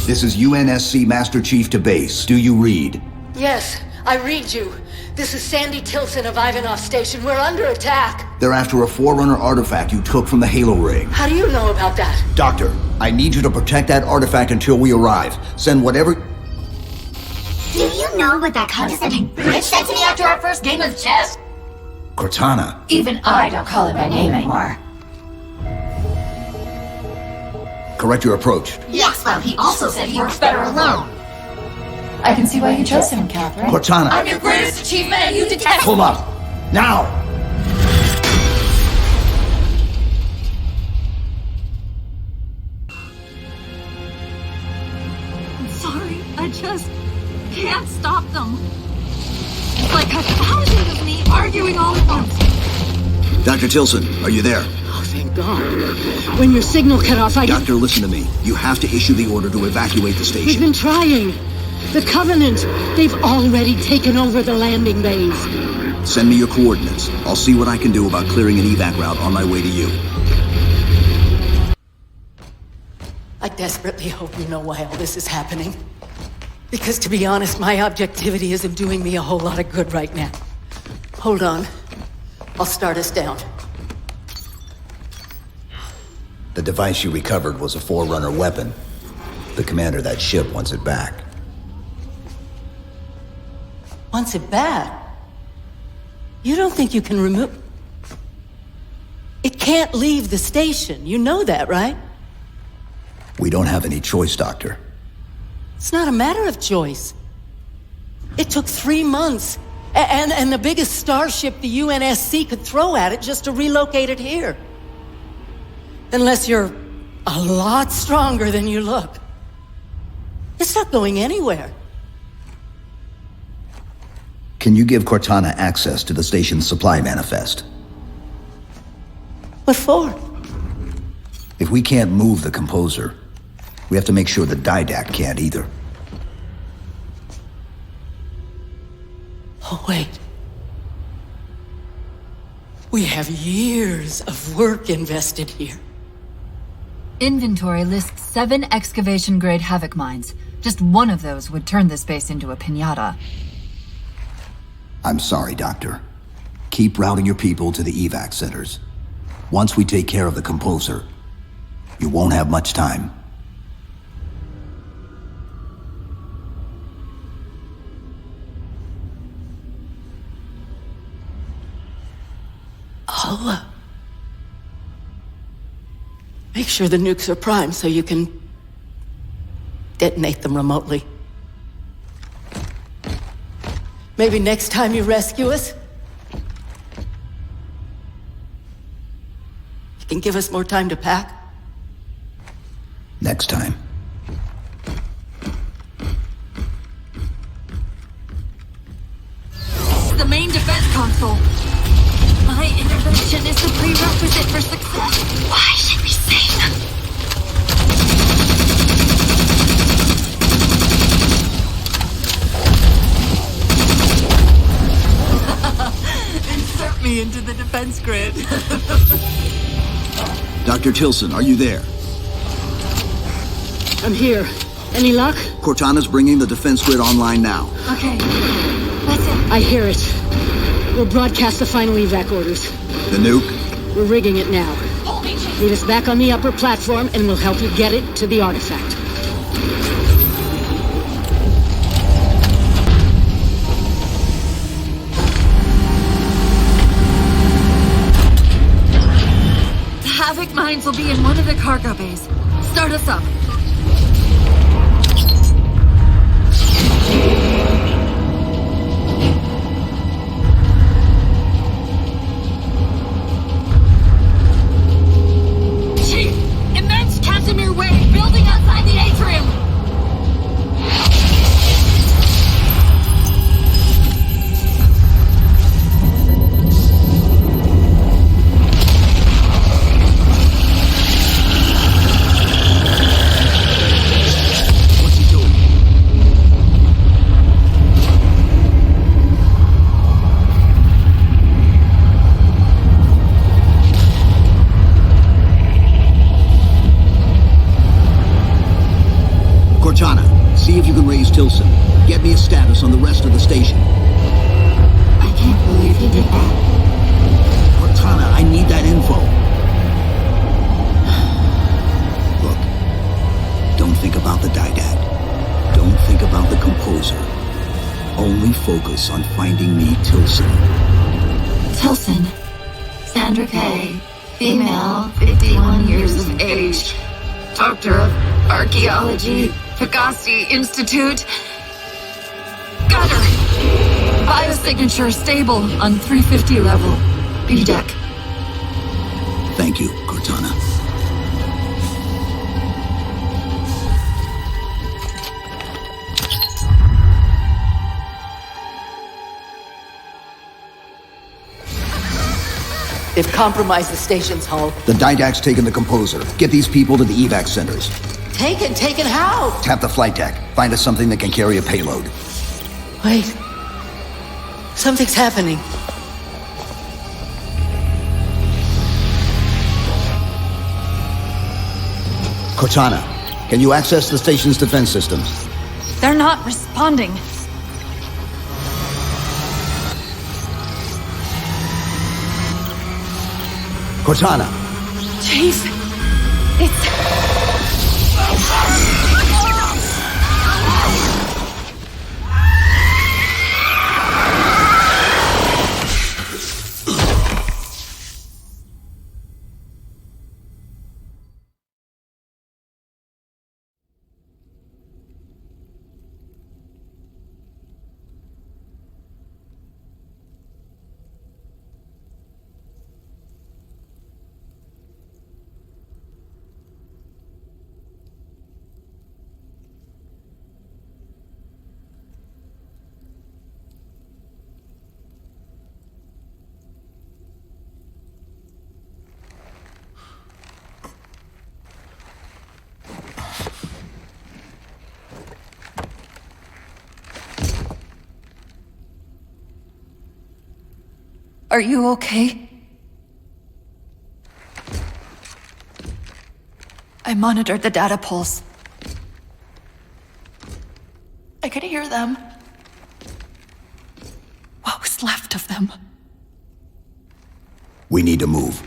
This is UNSC Master Chief to base. Do you read? Yes, I read you. This is Sandy Tilson of Ivanov Station. We're under attack. They're after a Forerunner artifact you took from the Halo ring. How do you know about that? Doctor, I need you to protect that artifact until we arrive. Send whatever... Do you know what that condescending bitch said to me after our first game of chess? Cortana. Even I don't call it by name anymore. Correct your approach. Yes, well, he also said he works better alone. I can see why you chose him, Catherine. Cortana. I'm your greatest achievement and you detest— Pull up. Now! I'm sorry, I just can't stop them. It's like 1,000 of me arguing all at once. Dr. Tilson, are you there? Oh, thank God. When your signal cut off, Doctor, listen to me. You have to issue the order to evacuate the station. We've been trying. The Covenant, they've already taken over the landing bays. Send me your coordinates. I'll see what I can do about clearing an evac route on my way to you. I desperately hope you know why all this is happening. Because to be honest, my objectivity isn't doing me a whole lot of good right now. Hold on. I'll start us down. The device you recovered was a Forerunner weapon. The commander of that ship wants it back. Wants it back? You don't think you can remove... It can't leave the station. You know that, right? We don't have any choice, Doctor. It's not a matter of choice. It took 3 months. And the biggest starship the UNSC could throw at it just to relocate it here. Unless you're a lot stronger than you look. It's not going anywhere. Can you give Cortana access to the station's supply manifest? What for? If we can't move the composer, we have to make sure the Didac can't either. Oh, wait. We have years of work invested here. Inventory lists 7 excavation-grade Havoc mines. Just one of those would turn this base into a piñata. I'm sorry, Doctor. Keep routing your people to the evac centers. Once we take care of the composer, you won't have much time. I'll make sure the nukes are primed so you can detonate them remotely. Maybe next time you rescue us, you can give us more time to pack. Next time. The main defense console. My intervention is the prerequisite for success. Why should we save them? Insert me into the defense grid. Dr. Tilson, are you there? I'm here. Any luck? Cortana's bringing the defense grid online now. Okay. That's it. I hear it. We'll broadcast the final evac orders. The nuke? We're rigging it now. Meet us back on the upper platform and we'll help you get it to the artifact. The Havoc mines will be in one of the cargo bays. Start us up. if you can raise Tilson. Get me a status on the rest of the station. I can't believe he did that. Cortana, I need that info. Look, don't think about the Didact. Don't think about the composer. Only focus on finding me Tilson. Tilson. Sandra Kay. Female, 51 years of age. Doctor of Archaeology. Pegasi Institute. Got her! Biosignature stable on 350 level. B deck. Thank you, Cortana. They've compromised the station's hull. The Didact's taken the composer. Get these people to the evac centers. Taken how? Tap the flight deck. Find us something that can carry a payload. Wait. Something's happening. Cortana, can you access the station's defense systems? They're not responding. Cortana! Chief, it's... Are you okay? I monitored the data pulse. I could hear them. What was left of them? We need to move.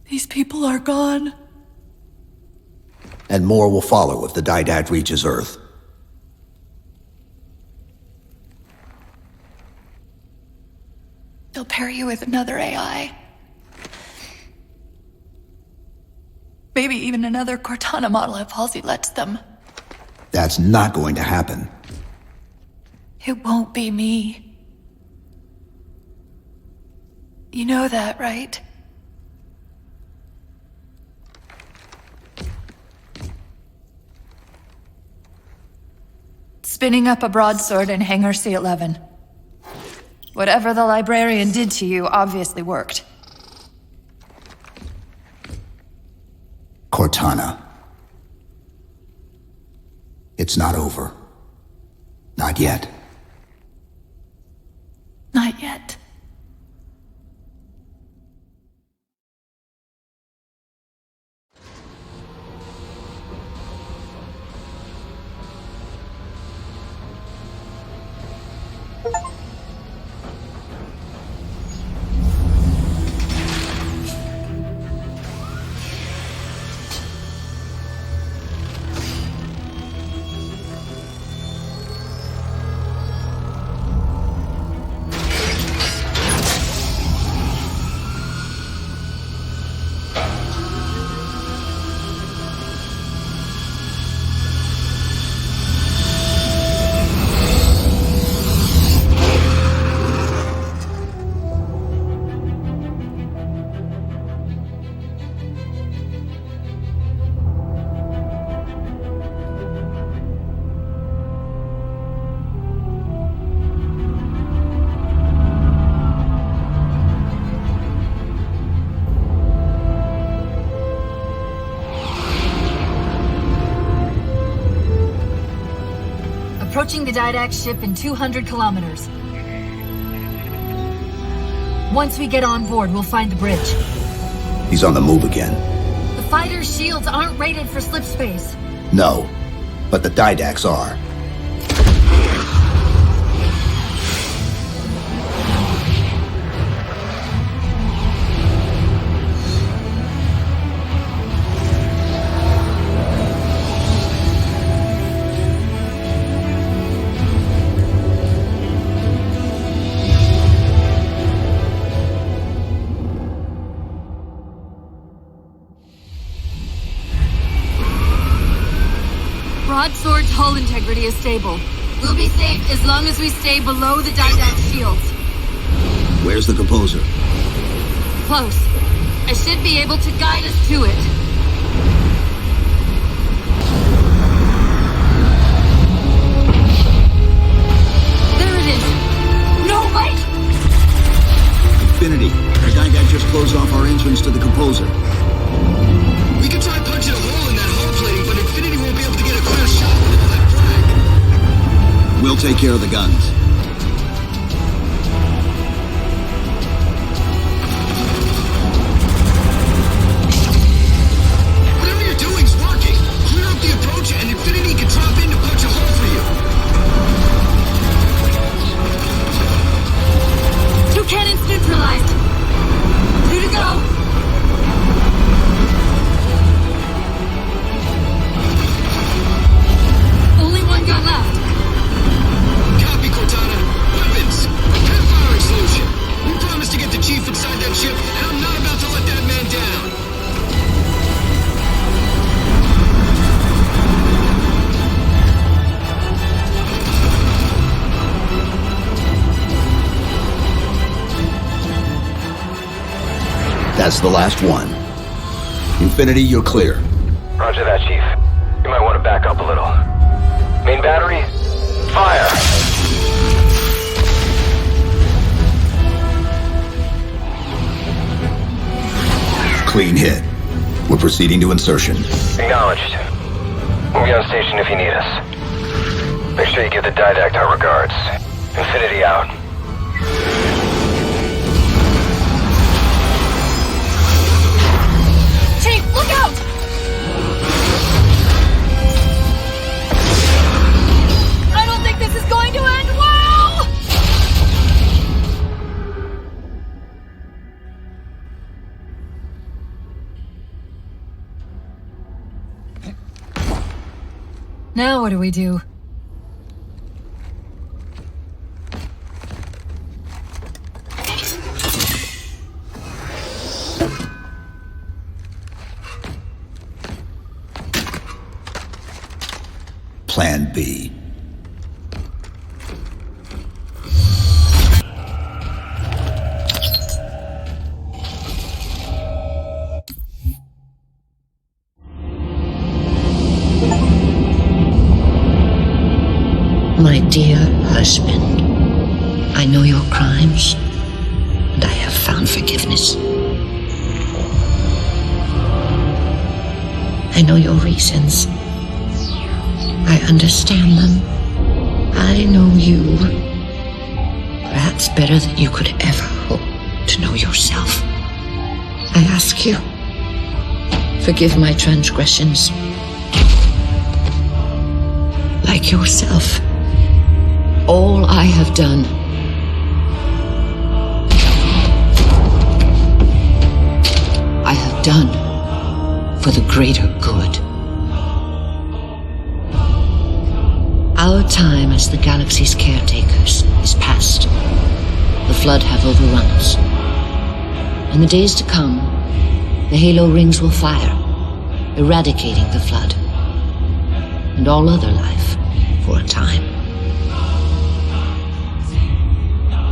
These people are gone. And more will follow if the Didact reaches Earth. They'll pair you with another AI. Maybe even another Cortana model if Halsey lets them. That's not going to happen. It won't be me. You know that, right? Spinning up a broadsword in Hangar C-11. Whatever the librarian did to you obviously worked. Cortana. It's not over. Not yet. Not yet. Approaching the Didact ship in 200 kilometers. Once we get on board, we'll find the bridge. He's on the move again. The fighter's shields aren't rated for slip space. No, but the Didacts are. Broadsword's hull integrity is stable. We'll be safe as long as we stay below the Didact shields. Where's the composer? Close. I should be able to guide us to it. There it is! No, wait! Infinity, the Didact just closed off our entrance to the composer. We can try punching a hole in that hull plating, but Infinity won't be able to get a clear shot with all that drag. We'll take care of the guns. Whatever you're doing's working. Clear up the approach and Infinity can drop in to punch a hole for you. 2 cannons neutralized. 2 to go. Only 1 gun left. Copy, Cortana. Weapons. Head firing solution. We promised to get the Chief inside that ship, and I'm not about to let that man down. That's the last one. Infinity, you're clear. Roger that, Chief. You might want to back up a little. Main battery, fire! Clean hit. We're proceeding to insertion. Acknowledged. We'll be on station if you need us. Make sure you give the Didact our regards. Infinity out. Chief, look out! I don't think this is going to end well! Now what do we do? Plan B. My dear husband, I know your crimes, and I have found forgiveness. I know your reasons. I understand them. I know you. Perhaps better than you could ever hope to know yourself. I ask you, forgive my transgressions. Like yourself, all I have done I have done for the greater good. Our time as the galaxy's caretakers is past. The Flood have overrun us. In the days to come, the Halo rings will fire, eradicating the Flood and all other life for a time.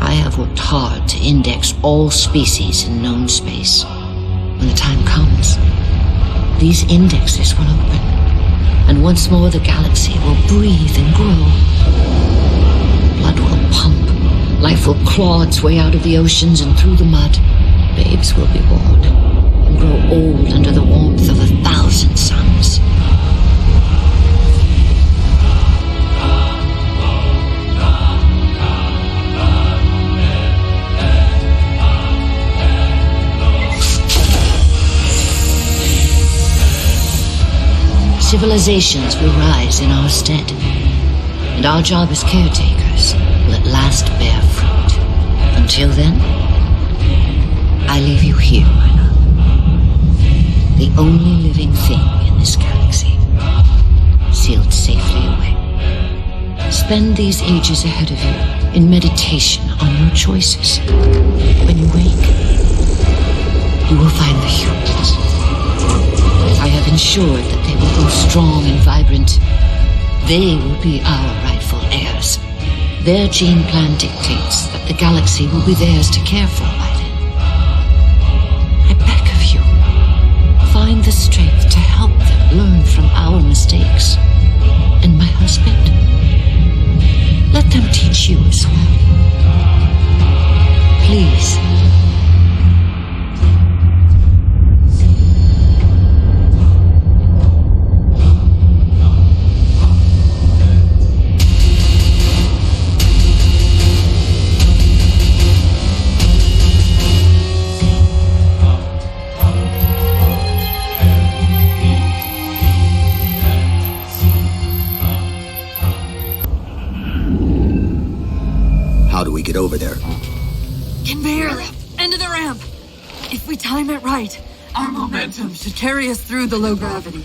I have worked hard to index all species in known space. When the time comes, these indexes will open, and once more the galaxy will breathe and grow. Blood will pump, life will claw its way out of the oceans and through the mud. Babes will be born and grow old under the warmth of 1,000 suns. civilizations will rise in our stead, and our job as caretakers will at last bear fruit. Until then, I leave you here, my love. The only living thing in this galaxy, sealed safely away. Spend these ages ahead of you in meditation on your choices. When you wake, you will find the humans. I have ensured that they will grow strong and vibrant. They will be our rightful heirs. Their gene plan dictates that the galaxy will be theirs to care for by then. I beg of you, find the strength to help them learn from our mistakes. And my husband, let them teach you as well. Please. How do we get over there? Conveyor! End of the ramp! If we time it right, our momentum should carry us through the low gravity.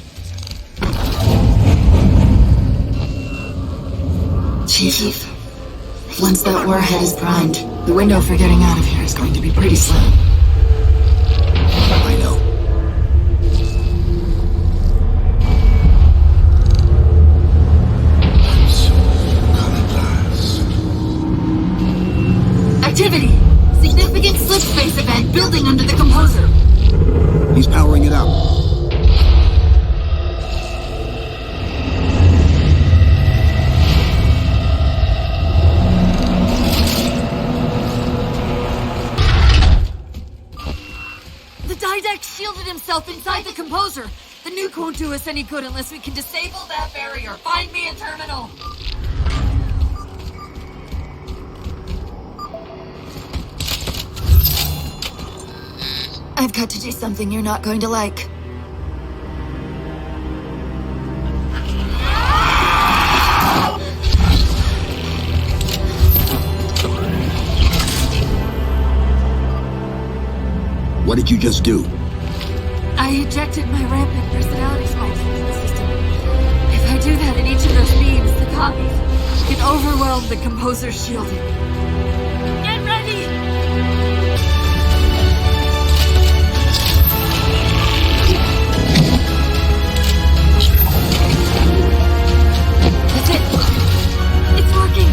Chief, once that warhead is primed, the window for getting out of here is going to be pretty slim. I know. Activity! Significant slip space event building under the composer. He's powering it up. The Didact shielded himself inside the composer. The nuke won't do us any good unless we can disable that barrier. Find me a terminal. I've got to do something you're not going to like. What did you just do? I ejected my rampant personality spikes into the system. If I do that in each of those beams, the copies can overwhelm the composer's shielding. Get ready! That's it! It's working!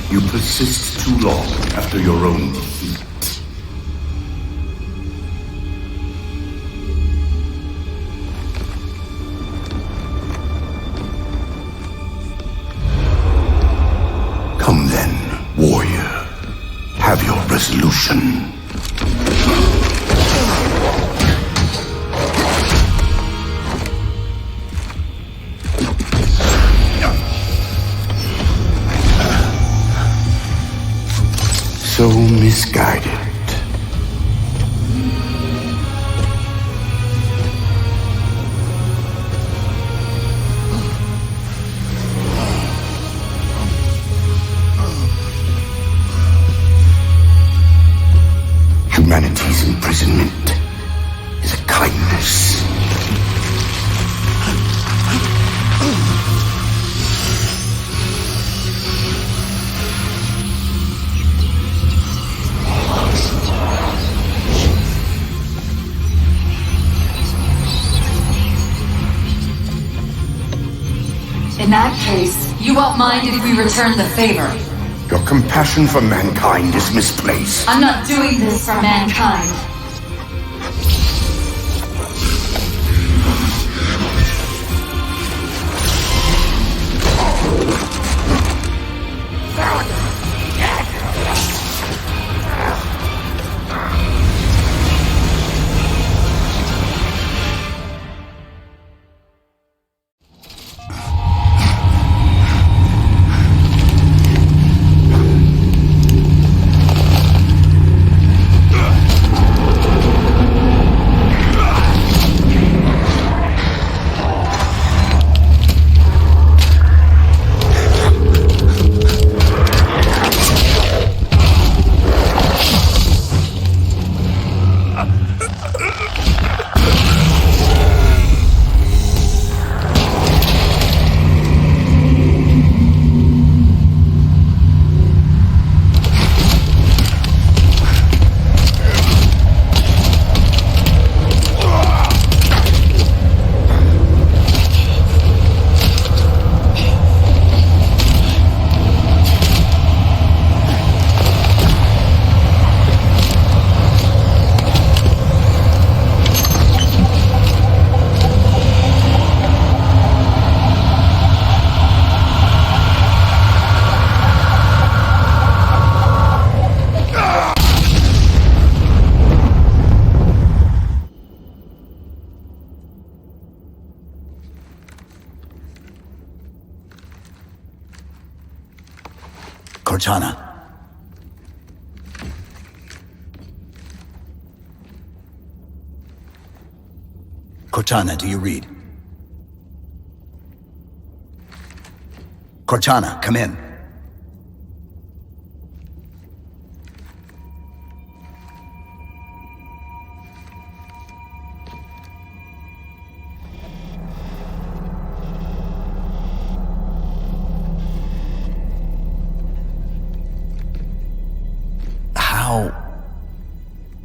You persist too long after your own defeat. Come then, warrior. Have your resolution. So misguided. Humanity's imprisonment is a kindness. In that case, you won't mind if we return the favor. Your compassion for mankind is misplaced. I'm not doing this for mankind. Cortana. Cortana, do you read? Cortana, come in.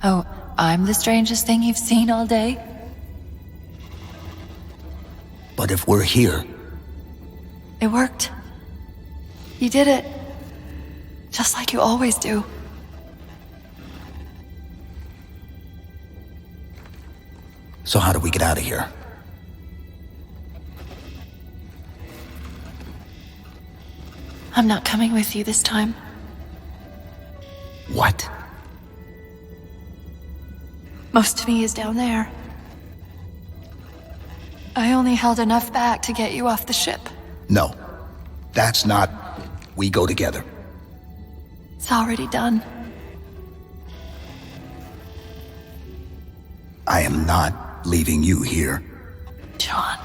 Oh, I'm the strangest thing you've seen all day? But if we're here... It worked. You did it. Just like you always do. So how do we get out of here? I'm not coming with you this time. What? Most of me is down there. I only held enough back to get you off the ship. No. That's not... We go together. It's already done. I am not leaving you here. John.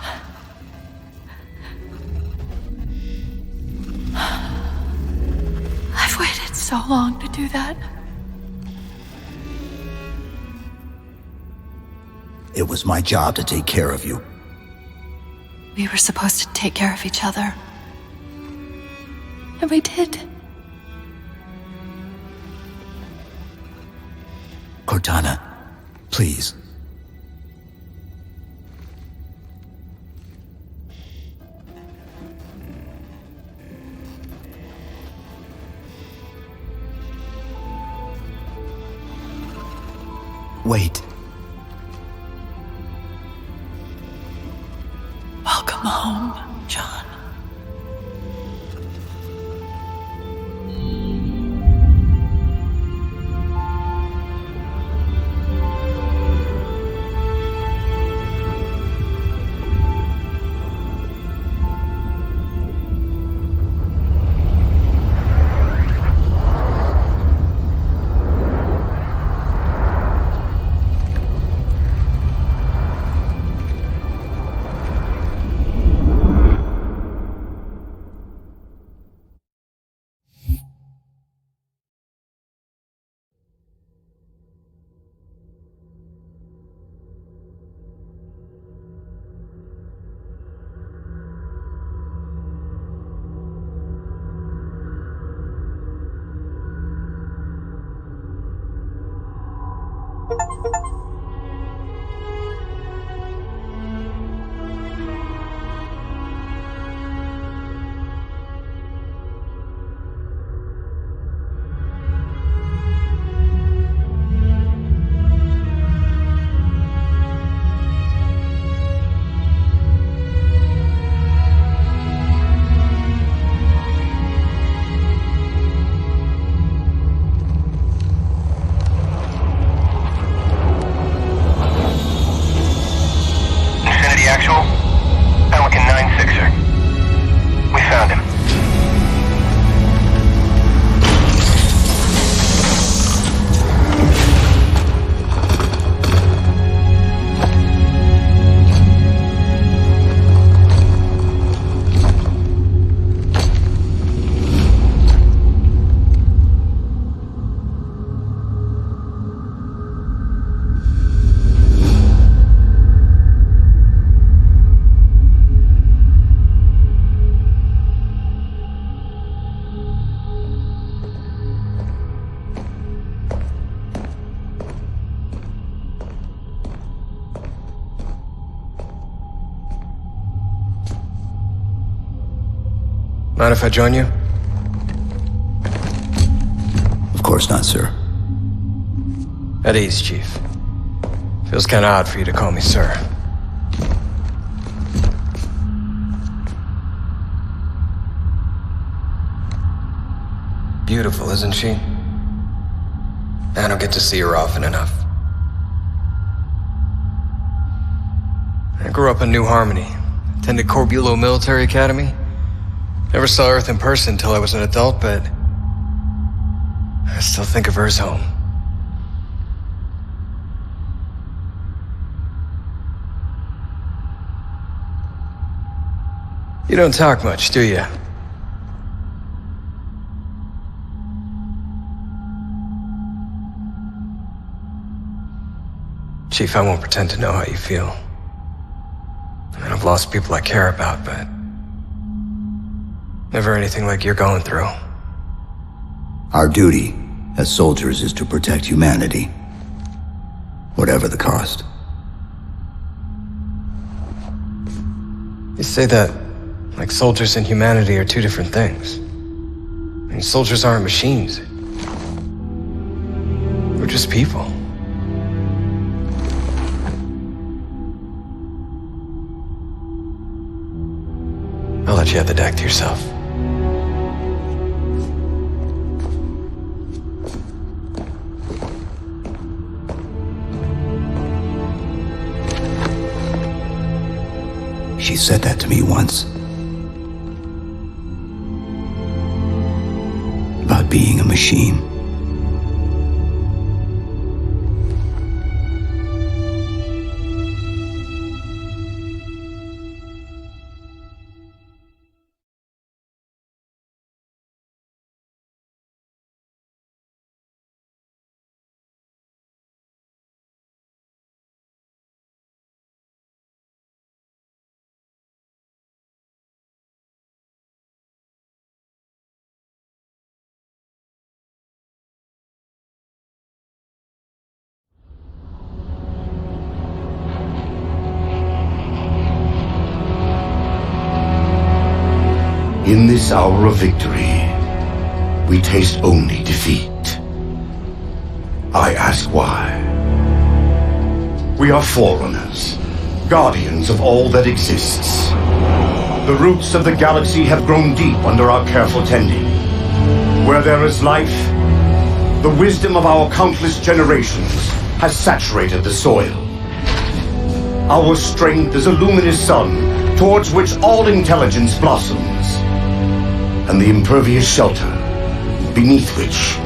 I've waited so long to do that. It was my job to take care of you. We were supposed to take care of each other. And we did. Cortana, please. Wait. Welcome home, John. Mind if I join you? Of course not, sir. At ease, Chief. Feels kinda odd for you to call me sir. Beautiful, isn't she? I don't get to see her often enough. I grew up in New Harmony, attended Corbulo Military Academy. Never saw Earth in person until I was an adult, but I still think of her as home. You don't talk much, do you? Chief, I won't pretend to know how you feel. I mean, I've lost people I care about, but never anything like you're going through. Our duty as soldiers is to protect humanity, whatever the cost. You say that like soldiers and humanity are two different things. I mean, soldiers aren't machines. We're just people. I'll let you have the deck to yourself. She said that to me once. About being a machine. In this hour of victory, we taste only defeat. I ask why. We are forerunners, guardians of all that exists. The roots of the galaxy have grown deep under our careful tending. Where there is life, the wisdom of our countless generations has saturated the soil. Our strength is a luminous sun towards which all intelligence blossoms, and the impervious shelter beneath which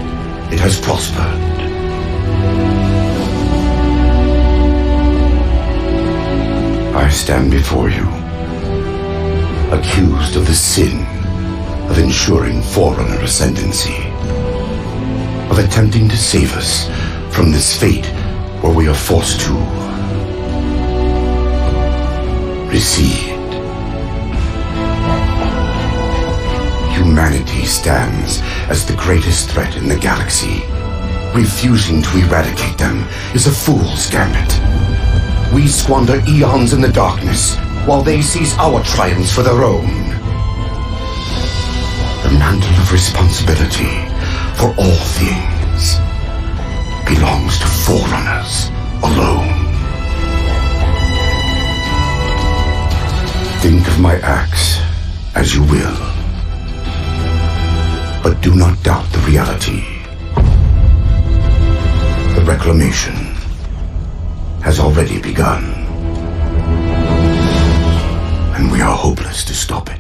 it has prospered. I stand before you, accused of the sin of ensuring Forerunner ascendancy, of attempting to save us from this fate where we are forced to recede. Humanity stands as the greatest threat in the galaxy. Refusing to eradicate them is a fool's gambit. We squander eons in the darkness, while they seize our triumphs for their own. The mantle of responsibility for all things belongs to Forerunners alone. Think of my acts as you will, but do not doubt the reality. The reclamation has already begun, and we are hopeless to stop it.